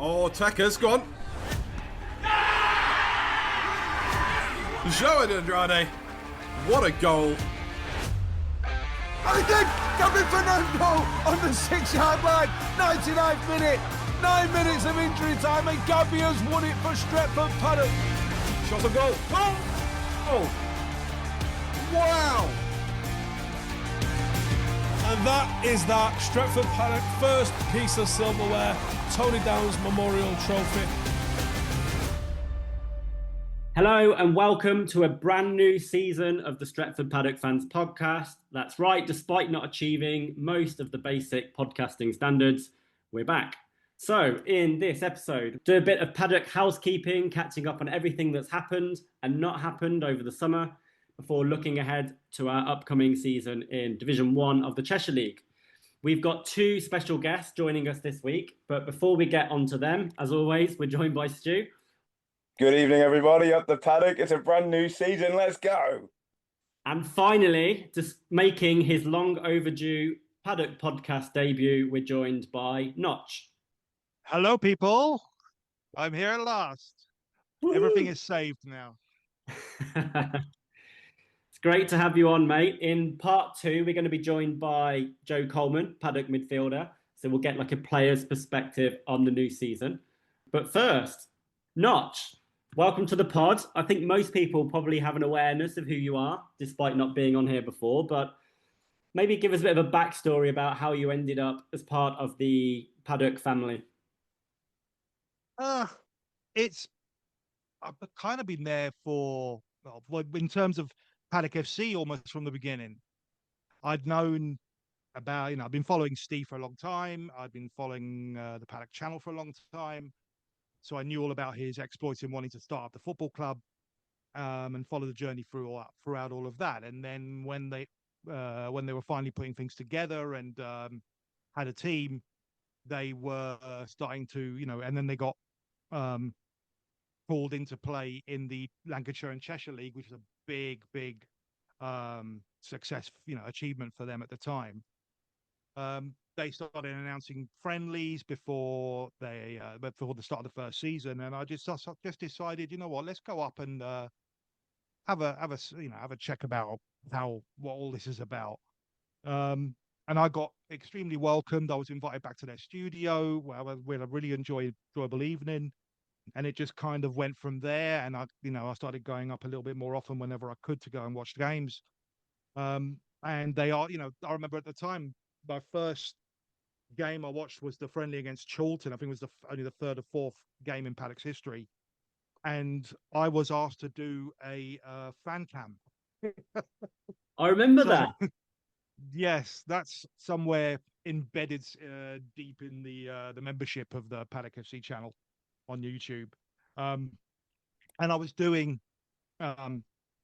Oh, Tekker's gone. Joe and Andrade. What a goal. I think coming Fernando on the 6-yard line. 99th minute. 9 minutes of injury time and Gabby has won it for Stretford Paddock. Shot on goal. Oh! Wow! And that is that. Stretford Paddock, first piece of silverware. Tony Downs Memorial Trophy. Hello and welcome to a brand new season of the Stretford Paddock Fans podcast. That's right, despite not achieving most of the basic podcasting standards, we're back. So in this episode, do a bit of Paddock housekeeping, catching up on everything that's happened and not happened over the summer before looking ahead to our upcoming season in Division 1 of the Cheshire League. We've got two special guests joining us this week, but before we get onto them, as always, we're joined by Stu. Good evening, everybody. Up the Paddock. It's a brand new season. Let's go. And finally, just making his long overdue Paddock podcast debut, we're joined by Notch. Hello, people. I'm here at last. Everything is saved now. It's great to have you on, mate. In part 2, we're going to be joined by Joe Coleman, Paddock midfielder. So we'll get like a player's perspective on the new season. But first, Notch, welcome to the pod. I think most people probably have an awareness of who you are, despite not being on here before. But maybe give us a bit of a backstory about how you ended up as part of the Paddock family. I've kind of been there for, well, in terms of Paddock FC, almost from the beginning. I'd known about, I've been following Steve for a long time. I've been following the Paddock channel for a long time. So I knew all about his exploits in wanting to start up the football club and follow the journey throughout all of that. And then when they were finally putting things together and had a team, they were starting to, and then they got called into play in the Lancashire and Cheshire League, which was a big success, achievement for them at the time. They started announcing friendlies before the start of the first season, and I just decided, you know what, let's go up and have a check about what all this is about. And I got extremely welcomed. I was invited back to their studio where we had a really enjoyable evening, and it just kind of went from there. And I started going up a little bit more often whenever I could to go and watch the games. And they are, I remember at the time, my first game I watched was the friendly against Chorlton. I think it was only the third or fourth game in Paddock's history. And I was asked to do a fan cam. I remember that. Yes, that's somewhere embedded deep in the membership of the Paddock FC channel on YouTube. And I was doing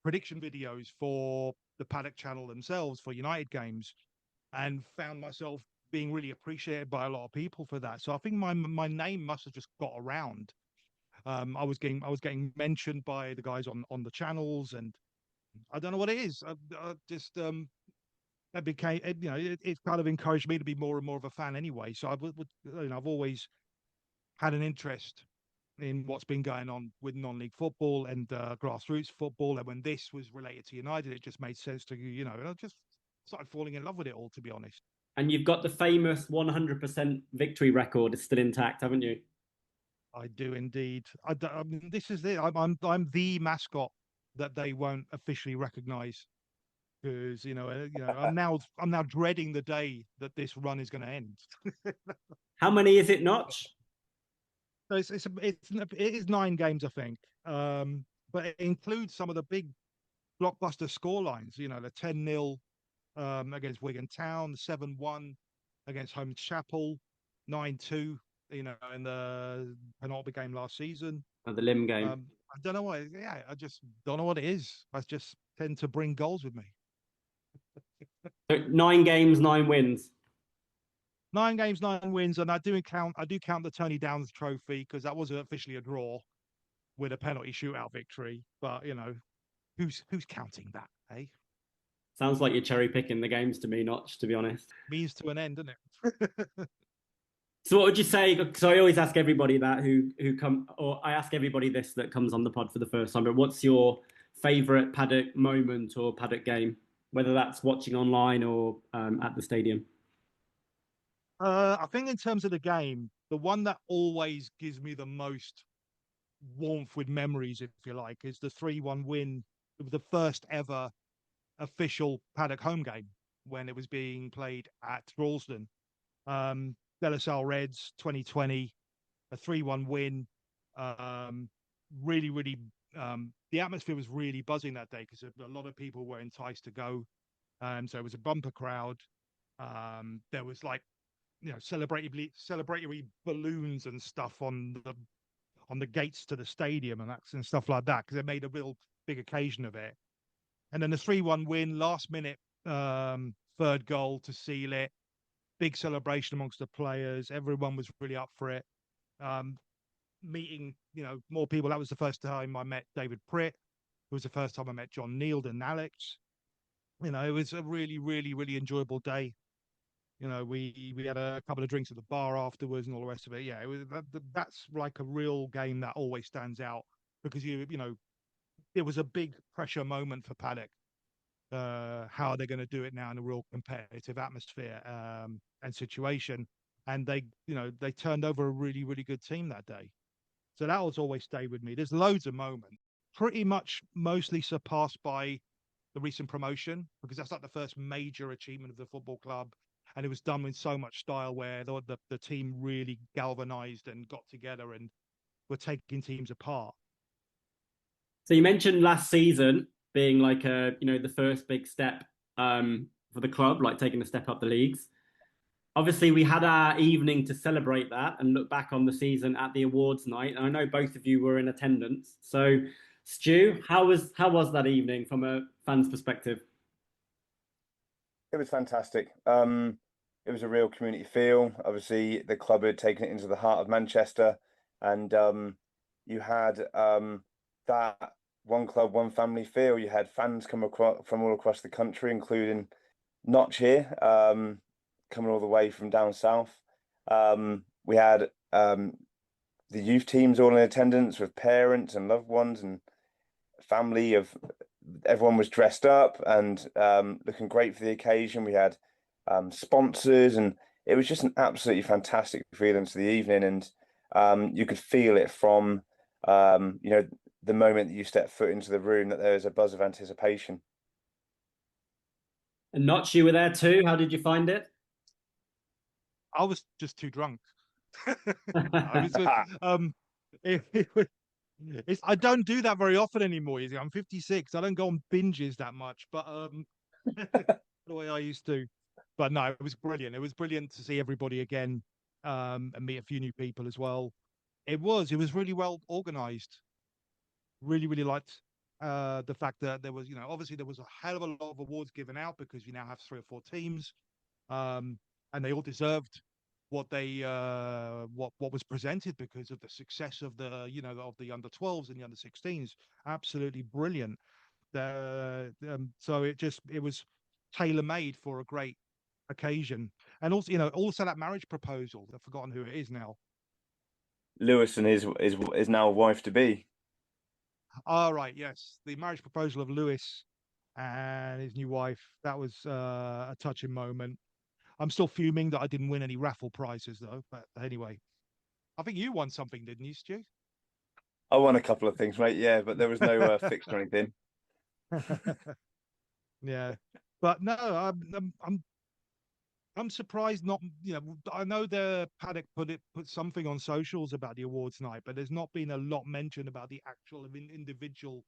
prediction videos for the Paddock channel themselves for United games, and found myself being really appreciated by a lot of people for that. So I think my name must have just got around. I was getting mentioned by the guys on the channels, and I don't know what it is. That became, it kind of encouraged me to be more and more of a fan anyway. So I've always had an interest in what's been going on with non-league football and grassroots football. And when this was related to United, it just made sense to, I just started falling in love with it all, to be honest. And you've got the famous 100% victory record. It's still intact, haven't you? I do indeed. I mean, this is it. I'm the mascot that they won't officially recognise. Because I'm now dreading the day that this run is going to end. How many is it, Notch? So it is 9 games, I think. But it includes some of the big blockbuster scorelines. The 10-0 against Wigan Town, the 7-1 against Holmes Chapel, 9-2. In the penultimate game last season. And the Lim game. I don't know why. Yeah, I just don't know what it is. I just tend to bring goals with me. So 9 games, 9 wins. 9 games, 9 wins, and I do count the Tony Downs Trophy because that was officially a draw with a penalty shootout victory. But who's counting that? Eh? Sounds like you're cherry picking the games to me, Notch. To be honest, Means to an end, doesn't it? So what would you say? Because I always ask everybody that who come, or I ask everybody this that comes on the pod for the first time. But what's your favourite Paddock moment or Paddock game? Whether that's watching online or at the stadium. I think in terms of the game, the one that always gives me the most warmth with memories, if you like, is the 3-1 win of the first ever official Paddock home game when it was being played at Ralston. De La Salle Reds 2020, a 3-1 win. Really, really, the atmosphere was really buzzing that day because a lot of people were enticed to go. So it was a bumper crowd. There was like, celebratory balloons and stuff on the gates to the stadium and stuff like that because it made a real big occasion of it. And then the 3-1 win, last minute third goal to seal it. Big celebration amongst the players. Everyone was really up for it. Meeting, more people. That was the first time I met David Pritt. It was the first time I met John Neild and Alex. It was a really, really, really enjoyable day. We had a couple of drinks at the bar afterwards and all the rest of it. Yeah, that's like a real game that always stands out because it was a big pressure moment for Paddock. How are they going to do it now in a real competitive atmosphere and situation? And they turned over a really, really good team that day. So that will always stay with me. There's loads of moments, pretty much mostly surpassed by the recent promotion because that's like the first major achievement of the football club. And it was done with so much style where the team really galvanized and got together and were taking teams apart. So you mentioned last season being like the first big step for the club, like taking a step up the leagues. Obviously, we had our evening to celebrate that and look back on the season at the awards night. And I know both of you were in attendance. So, Stu, how was that evening from a fan's perspective? It was fantastic. It was a real community feel. Obviously, the club had taken it into the heart of Manchester, and you had that one club, one family feel. You had fans come across from all across the country, including Notch here, coming all the way from down south. We had the youth teams all in attendance with parents and loved ones and family of everyone was dressed up and looking great for the occasion. We had sponsors, and it was just an absolutely fantastic feeling to the evening. And you could feel it from the moment that you stepped foot into the room that there was a buzz of anticipation. And Notch, you were there too. How did you find it? I was just too drunk. I don't do that very often anymore. I'm 56. I don't go on binges that much, but the way I used to. But no, it was brilliant. It was brilliant to see everybody again and meet a few new people as well. It was really well organized. Really, really liked the fact that there was, obviously there was a hell of a lot of awards given out because we now have 3 or 4 teams, and they all deserved what they what was presented because of the success of the of the under 12s and the under 16s. Absolutely brilliant. So it was tailor made for a great occasion, and also that marriage proposal. I've forgotten who it is now. Lewis and his is now wife to be. All right, yes, the marriage proposal of Lewis and his new wife. That was a touching moment. I'm still fuming that I didn't win any raffle prizes though. But anyway, I think you won something, didn't you, Stu? I won a couple of things, mate. Yeah, but there was no fix or anything. Yeah, but no, I'm surprised not. I know the Paddock put something on socials about the awards night, but there's not been a lot mentioned about the actual individual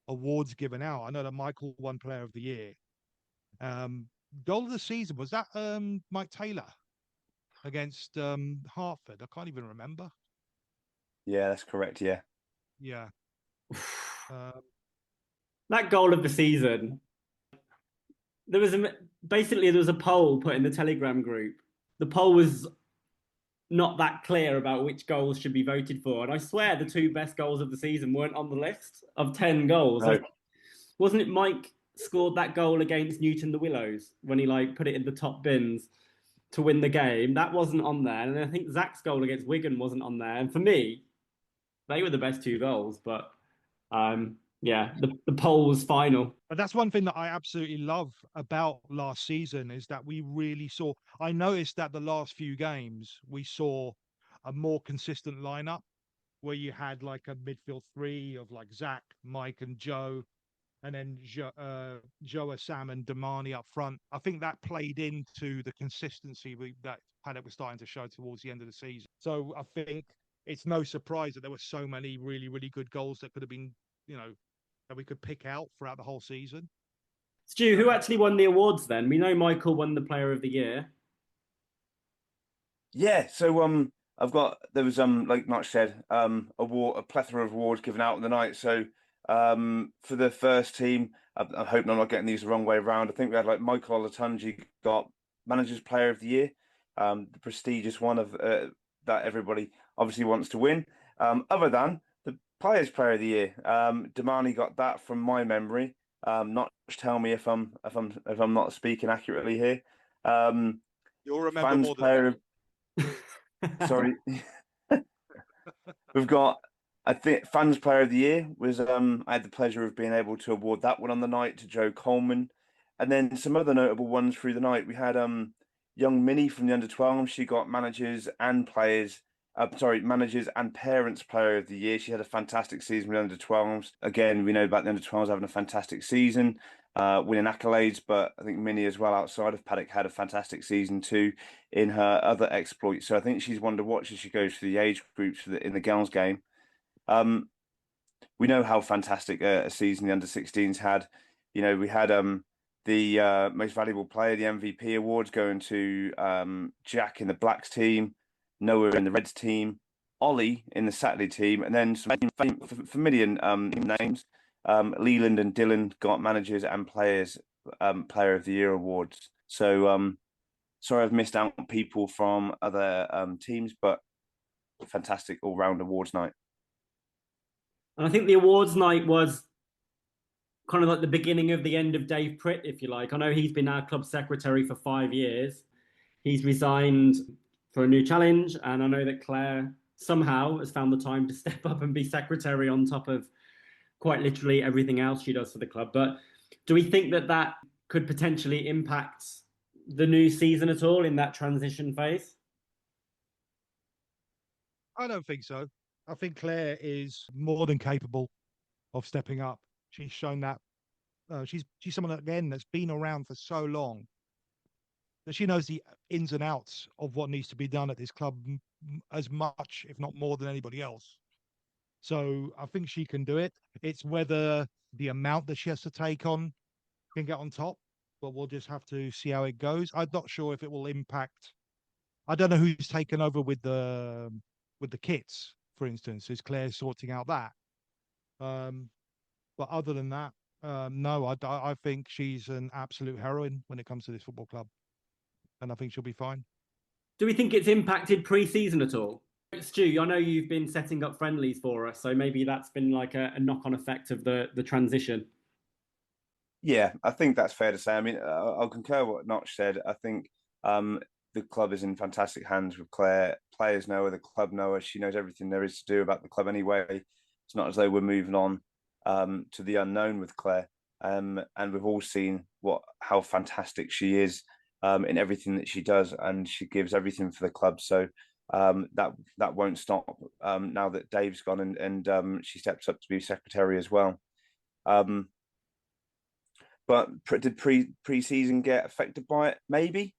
awards given out. I know that Michael won Player of the Year. Goal of the season, was that Mike Taylor against Hartford? I can't even remember. Yeah, that's correct. Yeah. Yeah. That goal of the season. There was a poll put in the Telegram group. The poll was not that clear about which goals should be voted for, and I swear the 2 best goals of the season weren't on the list of 10 goals. No. Wasn't it Mike scored that goal against Newton the Willows when he put it in the top bins? to win the game. That wasn't on there. And I think Zach's goal against Wigan wasn't on there. And for me, they were the best 2 goals. But yeah, the poll was final. But that's one thing that I absolutely love about last season is that we really saw. I noticed that the last few games we saw a more consistent lineup where you had like a midfield three of like Zach, Mike, and Joe, and then Joe, Sam, and Damani up front. I think that played into the consistency that Paddock was starting to show towards the end of the season. So I think it's no surprise that there were so many really, really good goals that could have been, that we could pick out throughout the whole season. Stu, who actually won the awards then? We know Michael won the Player of the Year. Yeah, so there was like Notch said, a plethora of awards given out on the night. So for the first team, I hope I'm not getting these the wrong way around. I think we had like Michael Olatunji got Manager's Player of the Year, the prestigious one of that everybody obviously wants to win. Other than the Players Player of the Year, Damani got that from my memory. Not tell me if I'm not speaking accurately here. You'll remember Fans more than Player of Sorry. We've got, I think, Fans Player of the Year was, I had the pleasure of being able to award that one on the night to Joe Coleman. And then some other notable ones through the night. We had young Minnie from the under-12. She got managers and parents Player of the Year. She had a fantastic season with the under-12s. Again, we know about the under-12s having a fantastic season, winning accolades, but I think Minnie as well outside of Paddock had a fantastic season too in her other exploits. So I think she's one to watch as she goes through the age groups in the girls game. We know how fantastic a season the under-16s had. We had the most valuable player, the MVP awards going to Jack in the Blacks team, Noah in the Reds team, Ollie in the Saturday team, and then some familiar names. Leland and Dylan got managers and players Player of the Year awards. So sorry I've missed out on people from other teams, but fantastic all-round awards night. And I think the awards night was kind of like the beginning of the end of Dave Pritt, if you like. I know he's been our club secretary for 5 years. He's resigned for a new challenge, and I know that Claire somehow has found the time to step up and be secretary on top of quite literally everything else she does for the club. But do we think that could potentially impact the new season at all in that transition phase? I don't think so. I think Claire is more than capable of stepping up. She's shown that she's someone, again, that's been around for so long that she knows the ins and outs of what needs to be done at this club as much, if not more, than anybody else. So I think she can do it. It's whether the amount that she has to take on can get on top, but we'll just have to see how it goes. I'm not sure if it will impact. I don't know who's taken over with the kits, for instance. Is Claire sorting out that? But other than that, no, I think she's an absolute heroine when it comes to this football club, and I think she'll be fine. Do we think it's impacted pre-season at all? Stu, I know you've been setting up friendlies for us, so maybe that's been like a knock-on effect of the transition. Yeah, I think that's fair to say. I mean, I'll concur what Notch said. I think the club is in fantastic hands with Claire. Players know her, the club know her. She knows everything there is to do about the club anyway. It's not as though we're moving on to the unknown with Claire. And we've all seen how fantastic she is in everything that she does, and she gives everything for the club. So that won't stop now that Dave's gone and she steps up to be secretary as well. But did pre-season get affected by it? Maybe.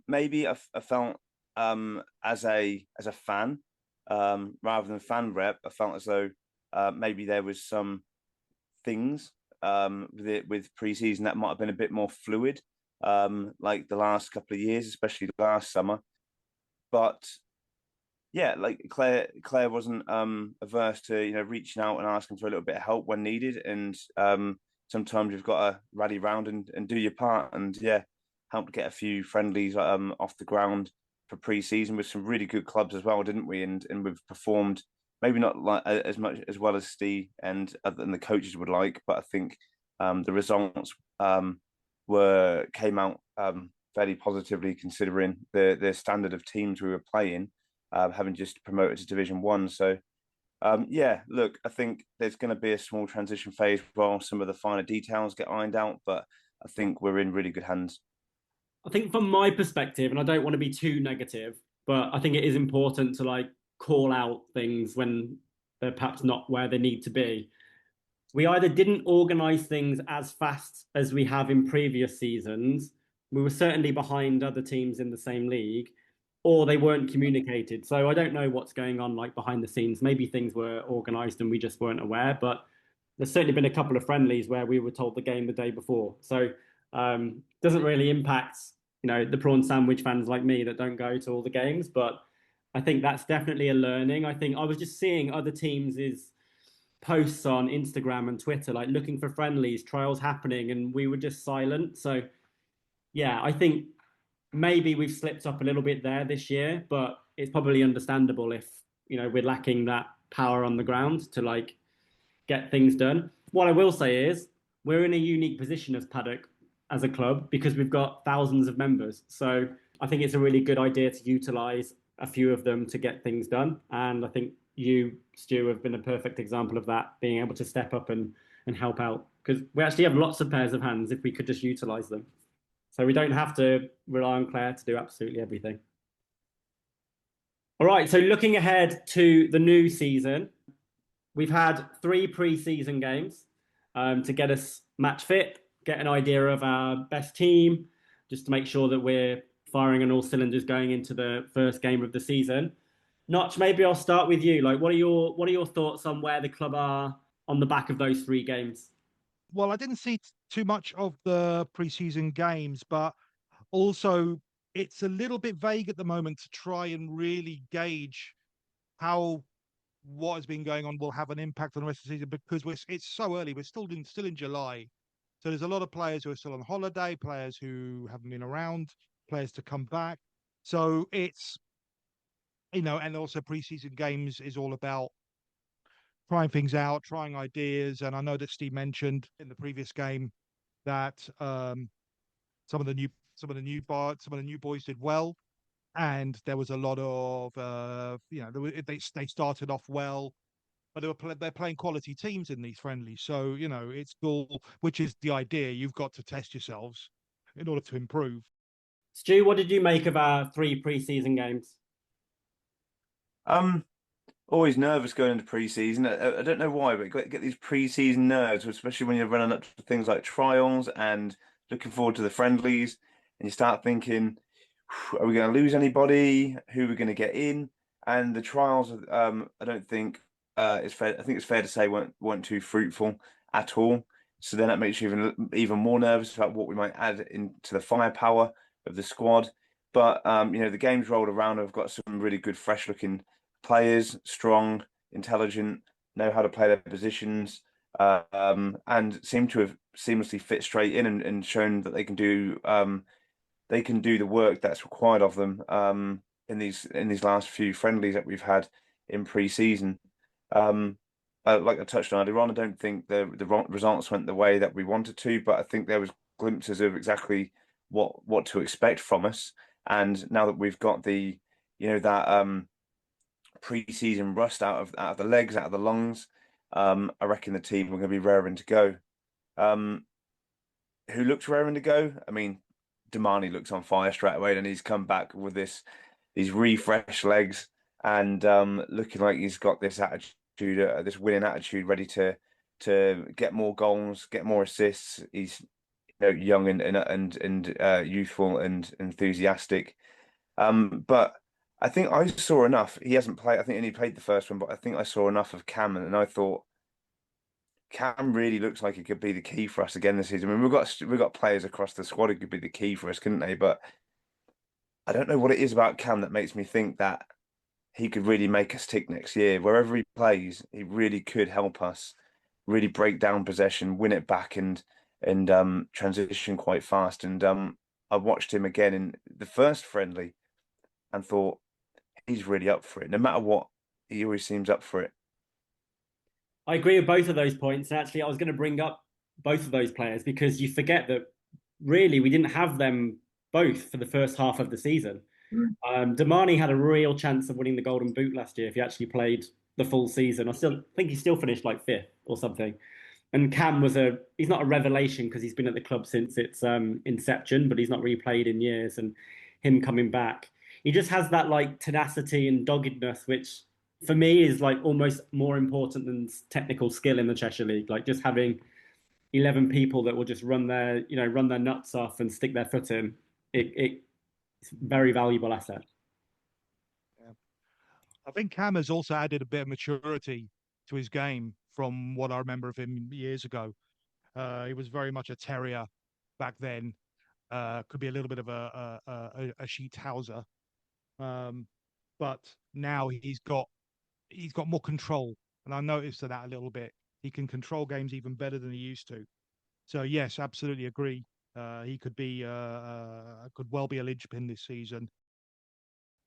Maybe I felt as a fan, rather than fan rep, I felt as though maybe there was some things with pre-season that might have been a bit more fluid, like the last couple of years, especially last summer. But yeah, like Claire wasn't averse to reaching out and asking for a little bit of help when needed, and sometimes you've got to rally round and do your part, and helped get a few friendlies off the ground for pre-season with some really good clubs as well, didn't we? And we've performed maybe not like as much as well as Steve and the coaches would like, but I think the results came out fairly positively considering the standard of teams we were playing, having just promoted to Division 1. So, yeah, look, I think there's going to be a small transition phase while some of the finer details get ironed out, but I think we're in really good hands. I think from my perspective, and I don't want to be too negative, but I think it is important to like call out things when they're perhaps not where they need to be. We either didn't organise things as fast as we have in previous seasons. We were certainly behind other teams in the same league, or they weren't communicated. So I don't know what's going on like behind the scenes. Maybe things were organised and we just weren't aware. But there's certainly been a couple of friendlies where we were told the game the day before. So doesn't really impact the prawn sandwich fans like me that don't go to all the games. But I think that's definitely a learning. I think I was just seeing other teams' posts on Instagram and Twitter, like looking for friendlies, trials happening, and we were just silent. So yeah, I think maybe we've slipped up a little bit there this year, but it's probably understandable if we're lacking that power on the ground to like get things done. What I will say is we're in a unique position as Paddock as a club because we've got thousands of members. So I think it's a really good idea to utilize a few of them to get things done. And I think you, Stu, have been a perfect example of that, being able to step up and help out because we actually have lots of pairs of hands if we could just utilize them. So we don't have to rely on Claire to do absolutely everything. All right, so looking ahead to the new season, we've had 3 pre-season games to get us match fit, get an idea of our best team, just to make sure that we're firing on all cylinders going into the first game of the season. Notch, maybe I'll start with you. Like, what are your thoughts on where the club are on the back of those 3 games? Well, I didn't see too much of the preseason games, but also it's a little bit vague at the moment to try and really gauge how what has been going on will have an impact on the rest of the season because it's so early. We're still in July, so there's a lot of players who are still on holiday, players who haven't been around, players to come back. So it's and also preseason games is all about trying things out, trying ideas. And I know that Steve mentioned in the previous game that some of the new boys did well, and there was a lot of they started off well, but they're playing quality teams in these friendlies. So it's cool, which is the idea. You've got to test yourselves in order to improve. Stu, what did you make of our 3 pre-season games? Always nervous going into pre-season. I don't know why, but get these pre-season nerves, especially when you're running up to things like trials and looking forward to the friendlies, and you start thinking, are we going to lose anybody? Who are we going to get in? And the trials, I don't think it's fair. I think it's fair to say weren't too fruitful at all. So then that makes you even more nervous about what we might add into the firepower of the squad. But the games rolled around. I've got some really good, fresh-looking players, strong, intelligent, know how to play their positions, and seem to have seamlessly fit straight in and shown that they can do the work that's required of them in these last few friendlies that we've had in pre-season. Like I touched on earlier on, I don't think the results went the way that we wanted to, but I think there was glimpses of exactly what to expect from us. And now that we've got that pre-season rust out of the legs, out of the lungs, I reckon the team are going to be raring to go. Who looks raring to go? I mean, Damani looks on fire straight away, and he's come back with these refreshed legs and looking like he's got this attitude, this winning attitude, ready to get more goals, get more assists. He's young and youthful and enthusiastic. But I think I saw enough. He hasn't played. I think he only played the first one, but I think I saw enough of Cam, and I thought Cam really looks like he could be the key for us again this season. I mean, we've got players across the squad who could be the key for us, couldn't they? But I don't know what it is about Cam that makes me think that he could really make us tick next year. Wherever he plays, he really could help us really break down possession, win it back, and transition quite fast. And I watched him again in the first friendly and thought he's really up for it. No matter what, he always seems up for it. I agree with both of those points. And actually, I was going to bring up both of those players because you forget that really we didn't have them both for the first half of the season. Damani had a real chance of winning the Golden Boot last year if he actually played the full season. I still think he still finished like 5th or something. And Cam he's not a revelation because he's been at the club since its inception, but he's not really played in years. And him coming back, he just has that like tenacity and doggedness, which for me is like almost more important than technical skill in the Cheshire League. Like just having 11 people that will just run their nuts off and stick their foot in. It's a very valuable asset. Yeah. I think Cam has also added a bit of maturity to his game from what I remember of him years ago. He was very much a terrier back then. Could be a little bit of a sheet houser, but now he's got more control, and I noticed that a little bit. He can control games even better than he used to. So yes, absolutely agree. He could well be a linchpin this season.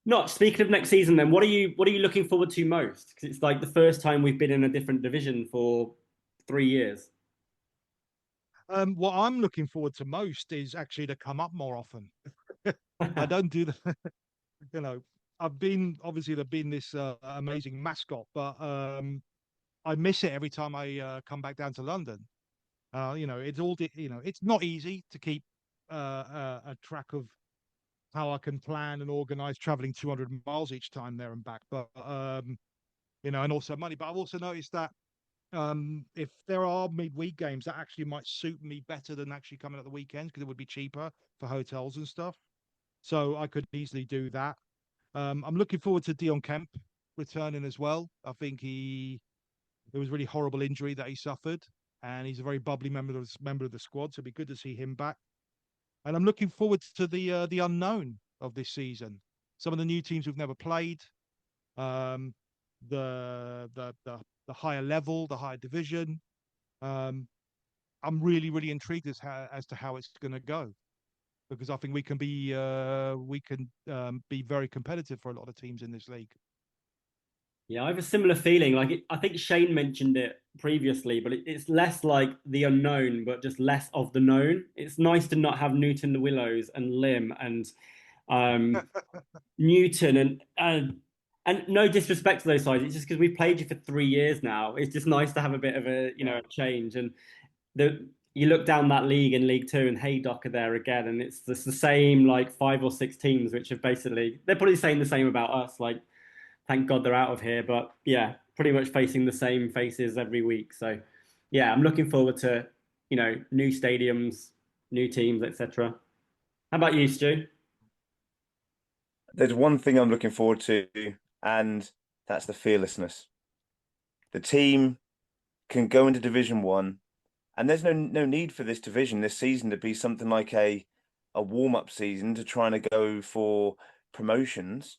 Not speaking of next season, then what are you looking forward to most? Because it's like the first time we've been in a different division for 3 years. What I'm looking forward to most is actually to come up more often. I don't do the, I've been obviously there've been this amazing mascot, but I miss it every time I come back down to London. It's not easy to keep a track of how I can plan and organize traveling 200 miles each time there and back. But, and also money. But I've also noticed that if there are midweek games, that actually might suit me better than actually coming at the weekends because it would be cheaper for hotels and stuff. So I could easily do that. I'm looking forward to Dion Kemp returning as well. I think it was a really horrible injury that he suffered, and he's a very bubbly member of the squad. So it'd be good to see him back. And I'm looking forward to the unknown of this season. Some of the new teams we've never played, the higher level, the higher division. I'm really, really intrigued as to how it's going to go, because I think we can be very competitive for a lot of teams in this league. Yeah, I have a similar feeling. Like I think Shane mentioned it previously, but it's less like the unknown, but just less of the known. It's nice to not have Newton the Willows and Lim and Newton and no disrespect to those sides. It's just because we've played you for 3 years now. It's just nice to have a bit of a a change. And you look down that league in League Two, and Haydock are there again, and it's just the same like 5 or 6 teams, which have they're probably saying the same about us. Like, thank God they're out of here, but yeah, pretty much facing the same faces every week. So yeah, I'm looking forward to new stadiums, new teams, etc. How about you, Stu? There's one thing I'm looking forward to, and that's the fearlessness. The team can go into Division 1, and there's no need for this division this season to be something like a warm-up season to try and go for promotions.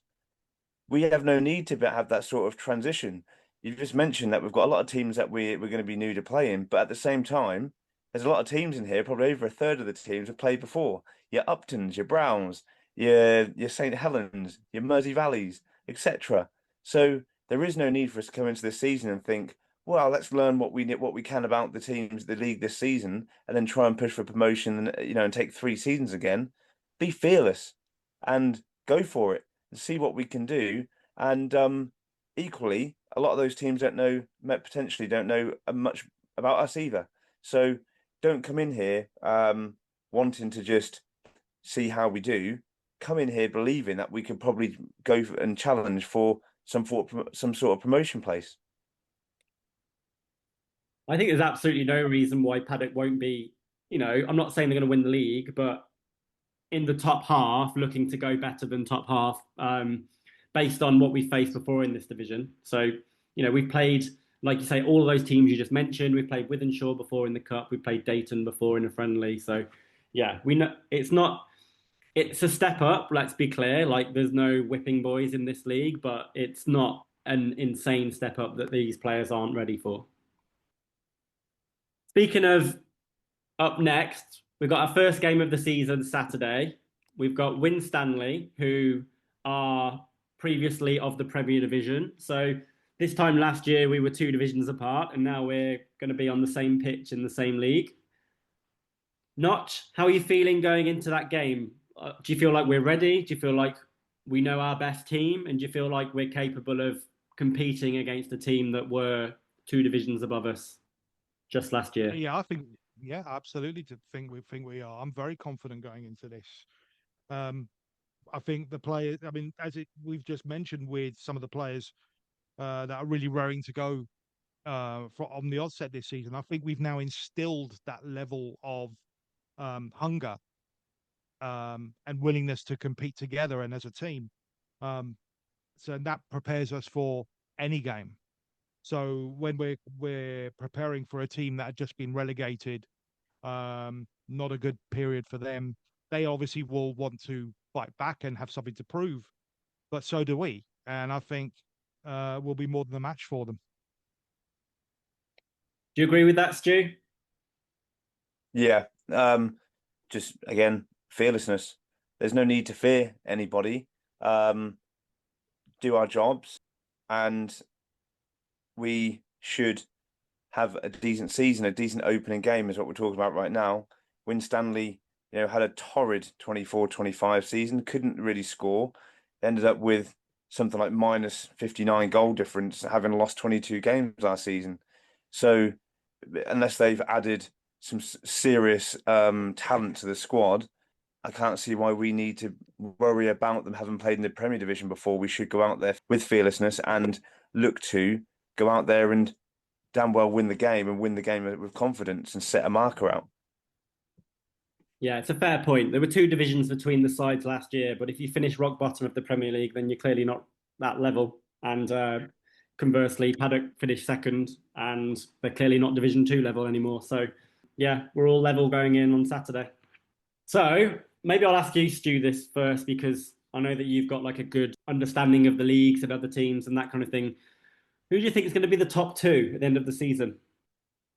We have no need to have that sort of transition. You just mentioned that we've got a lot of teams that we're going to be new to playing, but at the same time, there's a lot of teams in here, probably over a third of the teams have played before. Your Uptons, your Browns, your St. Helens, your Mersey Valleys, etc. So there is no need for us to come into this season and think, well, let's learn what we can about the teams, the league this season, and then try and push for promotion, and take 3 seasons again. Be fearless and go for it and see what we can do. And equally, a lot of those teams potentially don't know much about us either. So don't come in here wanting to just see how we do. Come in here believing that we could probably go and challenge for some sort of promotion place. I think there's absolutely no reason why Paddock won't be, I'm not saying they're going to win the league, but in the top half, looking to go better than top half, based on what we faced before in this division. So, we've played, like you say, all of those teams you just mentioned. We've played Wythenshawe before in the cup. We played Dayton before in a friendly. So, yeah, we know it's a step up. Let's be clear. Like, there's no whipping boys in this league, but it's not an insane step up that these players aren't ready for. Speaking of up next, we've got our first game of the season Saturday. We've got Winstanley, who are previously of the Premier Division. So this time last year, we were 2 divisions apart, and now we're going to be on the same pitch in the same league. Notch, how are you feeling going into that game? do you feel like we're ready? Do you feel like we know our best team? And do you feel like we're capable of competing against a team that were 2 divisions above us just last year? Yeah, I think, yeah, absolutely. To think we are. I'm very confident going into this. Um, I think the players. I mean, we've just mentioned with some of the players that are really raring to go on the offset this season. I think we've now instilled that level of hunger and willingness to compete together and as a team. Um, so that prepares us for any game. So when we're preparing for a team that had just been relegated, not a good period for them, they obviously will want to fight back and have something to prove. But so do we, and I think we'll be more than a match for them. Do you agree with that, Stu? Yeah. Just again, fearlessness. There's no need to fear anybody. Do our jobs, and we should have a decent season, a decent opening game is what we're talking about right now. Winstanley, had a torrid 24-25 season, couldn't really score. Ended up with something like minus 59 goal difference, having lost 22 games last season. So unless they've added some serious talent to the squad, I can't see why we need to worry about them having played in the Premier Division before. We should go out there with fearlessness and look to go out there and damn well win the game and win the game with confidence and set a marker out. Yeah, it's a fair point. There were 2 divisions between the sides last year, but if you finish rock bottom of the Premier League, then you're clearly not that level. And conversely, Paddock finished second, and they're clearly not Division 2 level anymore. So, yeah, we're all level going in on Saturday. So maybe I'll ask you, Stu, this first, because I know that you've got like a good understanding of the leagues and other teams and that kind of thing. Who do you think is going to be the top 2 at the end of the season?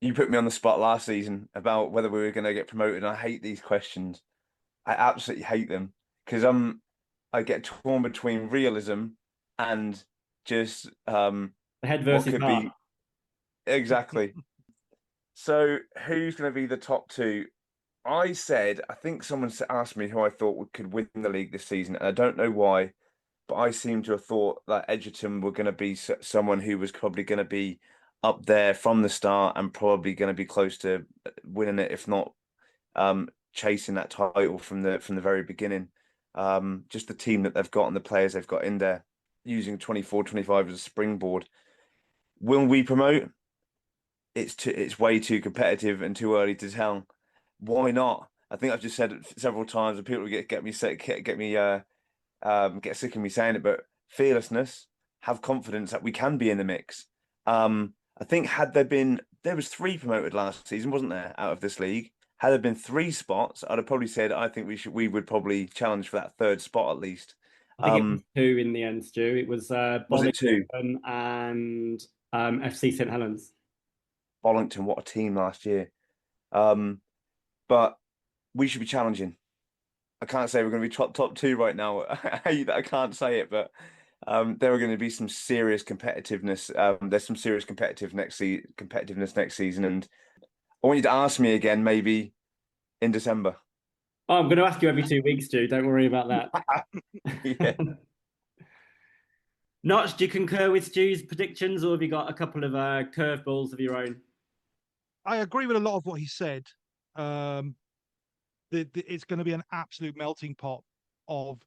You put me on the spot last season about whether we were going to get promoted. I hate these questions. I absolutely hate them because I get torn between realism and just The head what versus could heart. be exactly. So who's going to be the top 2? I think someone asked me who I thought could win the league this season, and I don't know why, but I seem to have thought that Edgerton were going to be someone who was probably going to be up there from the start and probably going to be close to winning it, if not chasing that title from the very beginning. Just the team that they've got and the players they've got in there, using 24-25 as a springboard. Will we promote? It's way too competitive and too early to tell. Why not? I think I've just said it several times, and people get me sick, get sick of me saying it. But fearlessness, have confidence that we can be in the mix. I think there was 3 promoted last season, wasn't there, out of this league? Had there been 3 spots, I'd have probably said I think we would probably challenge for that 3rd spot at least. I think it was 2 in the end, Stu. It was it 2? and FC St Helens. Bollington, what a team last year. But we should be challenging. I can't say we're going to be top 2 right now. I hate that I can't say it, but there are going to be some serious competitiveness. There's some serious competitiveness next season, and I want you to ask me again, maybe in December. Oh, I'm going to ask you every 2 weeks, Stu. Don't worry about that. Yeah. Notch, do you concur with Stu's predictions, or have you got a couple of curveballs of your own? I agree with a lot of what he said. It's going to be an absolute melting pot of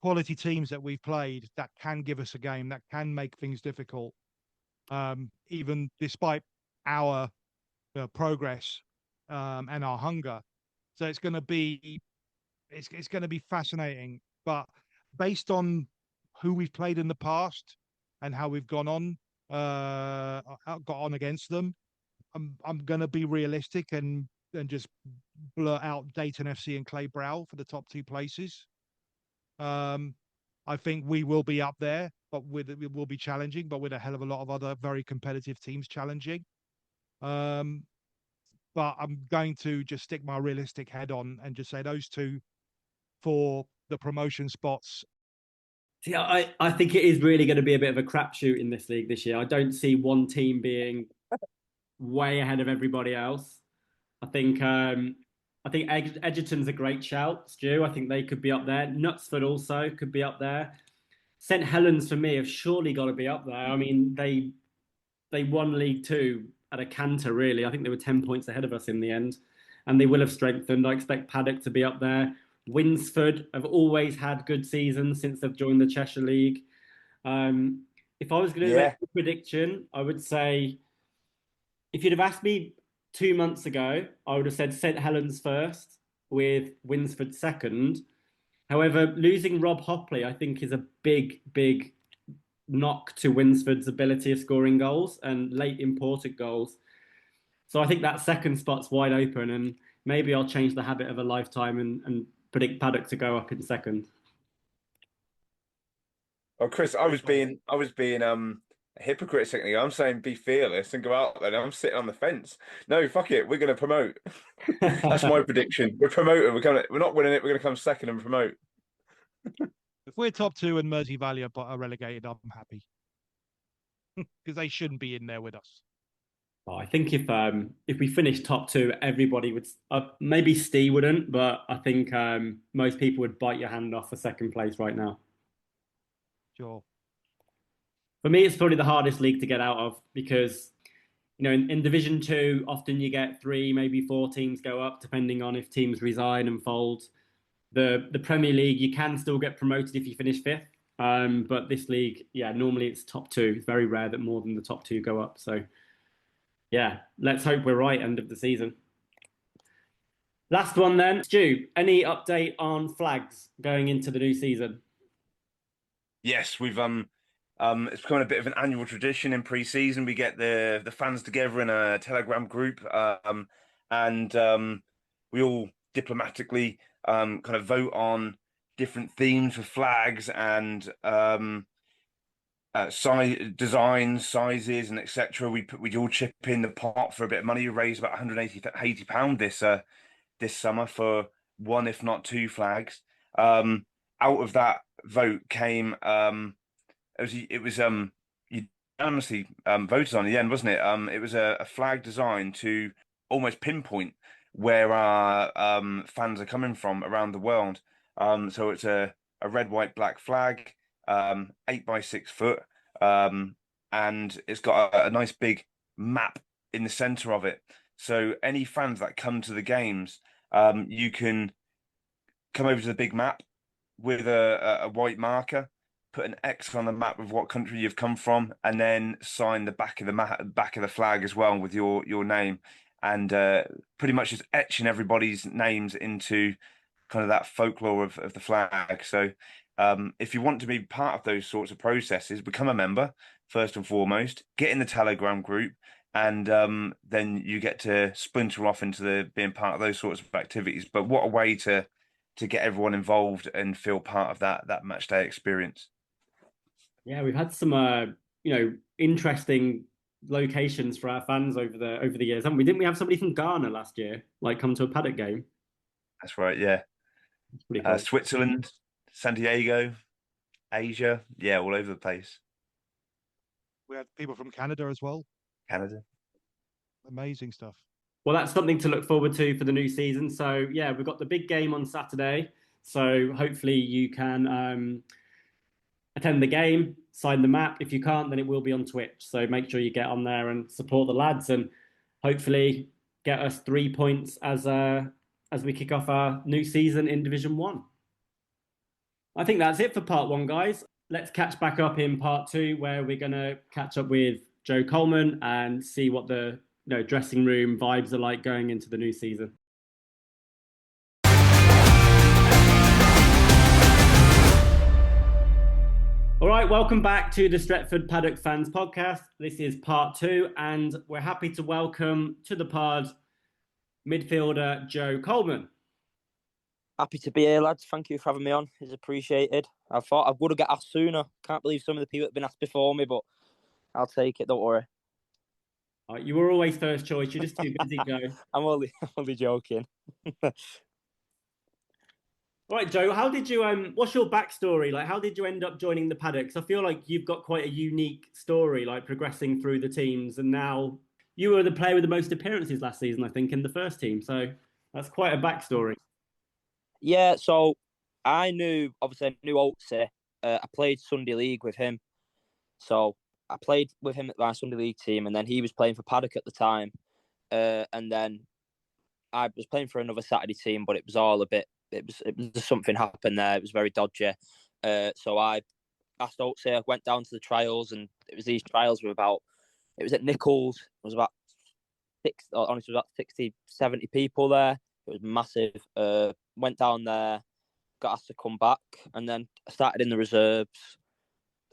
quality teams that we've played that can give us a game, that can make things difficult, even despite our progress and our hunger. So it's going to be fascinating. But based on who we've played in the past and how we've got on against them, I'm going to be realistic and just blurt out Dayton FC and Clay Brow for the top 2 places. I think we will be up there, but it will be challenging, but with a hell of a lot of other very competitive teams challenging. But I'm going to just stick my realistic head on and just say those 2 for the promotion spots. See, I think it is really going to be a bit of a crapshoot in this league this year. I don't see one team being way ahead of everybody else. I think I think Edgerton's a great shout, Stu. I think they could be up there. Knutsford also could be up there. St Helens for me have surely got to be up there. I mean, they won League Two at a canter, really. I think they were 10 points ahead of us in the end, and they will have strengthened. I expect Paddock to be up there. Winsford have always had good seasons since they've joined the Cheshire League. If I was going to make a prediction, I would say if you'd have asked me 2 months ago, I would have said St Helens first with Winsford second. However, losing Rob Hopley, I think, is a big, big knock to Winsford's ability of scoring goals and late important goals. So I think that second spot's wide open, and maybe I'll change the habit of a lifetime and predict Paddock to go up in second. Oh, Chris, I was being a hypocrite technically. I'm saying be fearless and go out there. I'm sitting on the fence. No, fuck it. We're going to promote. That's my prediction. We're promoting. We're not winning it. We're going to come second and promote. If we're top two and Mersey Valley are relegated, I'm happy because they shouldn't be in there with us. Well, I think if we finish top two, everybody would. Maybe Steve wouldn't, but I think most people would bite your hand off for second place right now. Sure. For me, it's probably the hardest league to get out of because, you know, in Division 2, often you get 3, maybe 4 teams go up, depending on if teams resign and fold. The Premier League, you can still get promoted if you finish 5th. But this league, normally it's top 2. It's very rare that more than the top 2 go up. So, let's hope we're right end of the season. Last one then. Stu, any update on flags going into the new season? Yes, we've it's become a bit of an annual tradition in pre-season. We get the fans together in a Telegram group, and we all diplomatically kind of vote on different themes for flags and designs, sizes, and etc. We all chip in the pot for a bit of money. We raised about £180 this summer for 1, if not 2 flags. Out of that vote came it was unanimously voted on in the end, wasn't it? It was a flag designed to almost pinpoint where our fans are coming from around the world. So it's a red, white, black flag, 8 by 6 foot, and it's got a nice big map in the center of it. So any fans that come to the games, you can come over to the big map with a white marker, put an X on the map of what country you've come from, and then sign the back of the flag as well with your name, and pretty much just etching everybody's names into kind of that folklore of the flag. So if you want to be part of those sorts of processes, become a member first and foremost, get in the Telegram group, and then you get to splinter off into being part of those sorts of activities. But what a way to get everyone involved and feel part of that match day experience. Yeah, we've had some interesting locations for our fans over the years, haven't we? Didn't we have somebody from Ghana last year come to a Paddock game? That's right, yeah. That's pretty cool. Switzerland, San Diego, Asia, all over the place. We had people from Canada as well. Canada. Amazing stuff. Well, that's something to look forward to for the new season. So, we've got the big game on Saturday. So hopefully you can attend the game, sign the map. If you can't, then it will be on Twitch. So make sure you get on there and support the lads and hopefully get us 3 points as we kick off our new season in Division 1. I think that's it for part 1, guys. Let's catch back up in part 2, where we're going to catch up with Joe Coleman and see what the dressing room vibes are like going into the new season. All right, welcome back to the Stretford Paddock Fans Podcast. This is part 2, and we're happy to welcome to the pod midfielder Joe Coleman. Happy to be here, lads. Thank you for having me on. It's appreciated. I thought I would have got asked sooner. Can't believe some of the people have been asked before me, but I'll take it. Don't worry. You were always first choice. You're just too busy, Joe. I'm only joking. All right, Joe, how did you, what's your backstory? Like, how did you end up joining the Paddocks? I feel like you've got quite a unique story, like progressing through the teams. And now you were the player with the most appearances last season, I think, in the first team. So That's quite a backstory. Yeah, so I knew Oatsy. I played Sunday League with him. So I played with him at my Sunday League team, and then he was playing for Paddock at the time. And then I was playing for another Saturday team, but it was all a bit. It was just something happened there. It was very dodgy. So I asked Oatsy. I went down to the trials, and these trials were about. It was at Nichols. It was about 60, 70 people there. It was massive. Went down there, got asked to come back, and then I started in the reserves,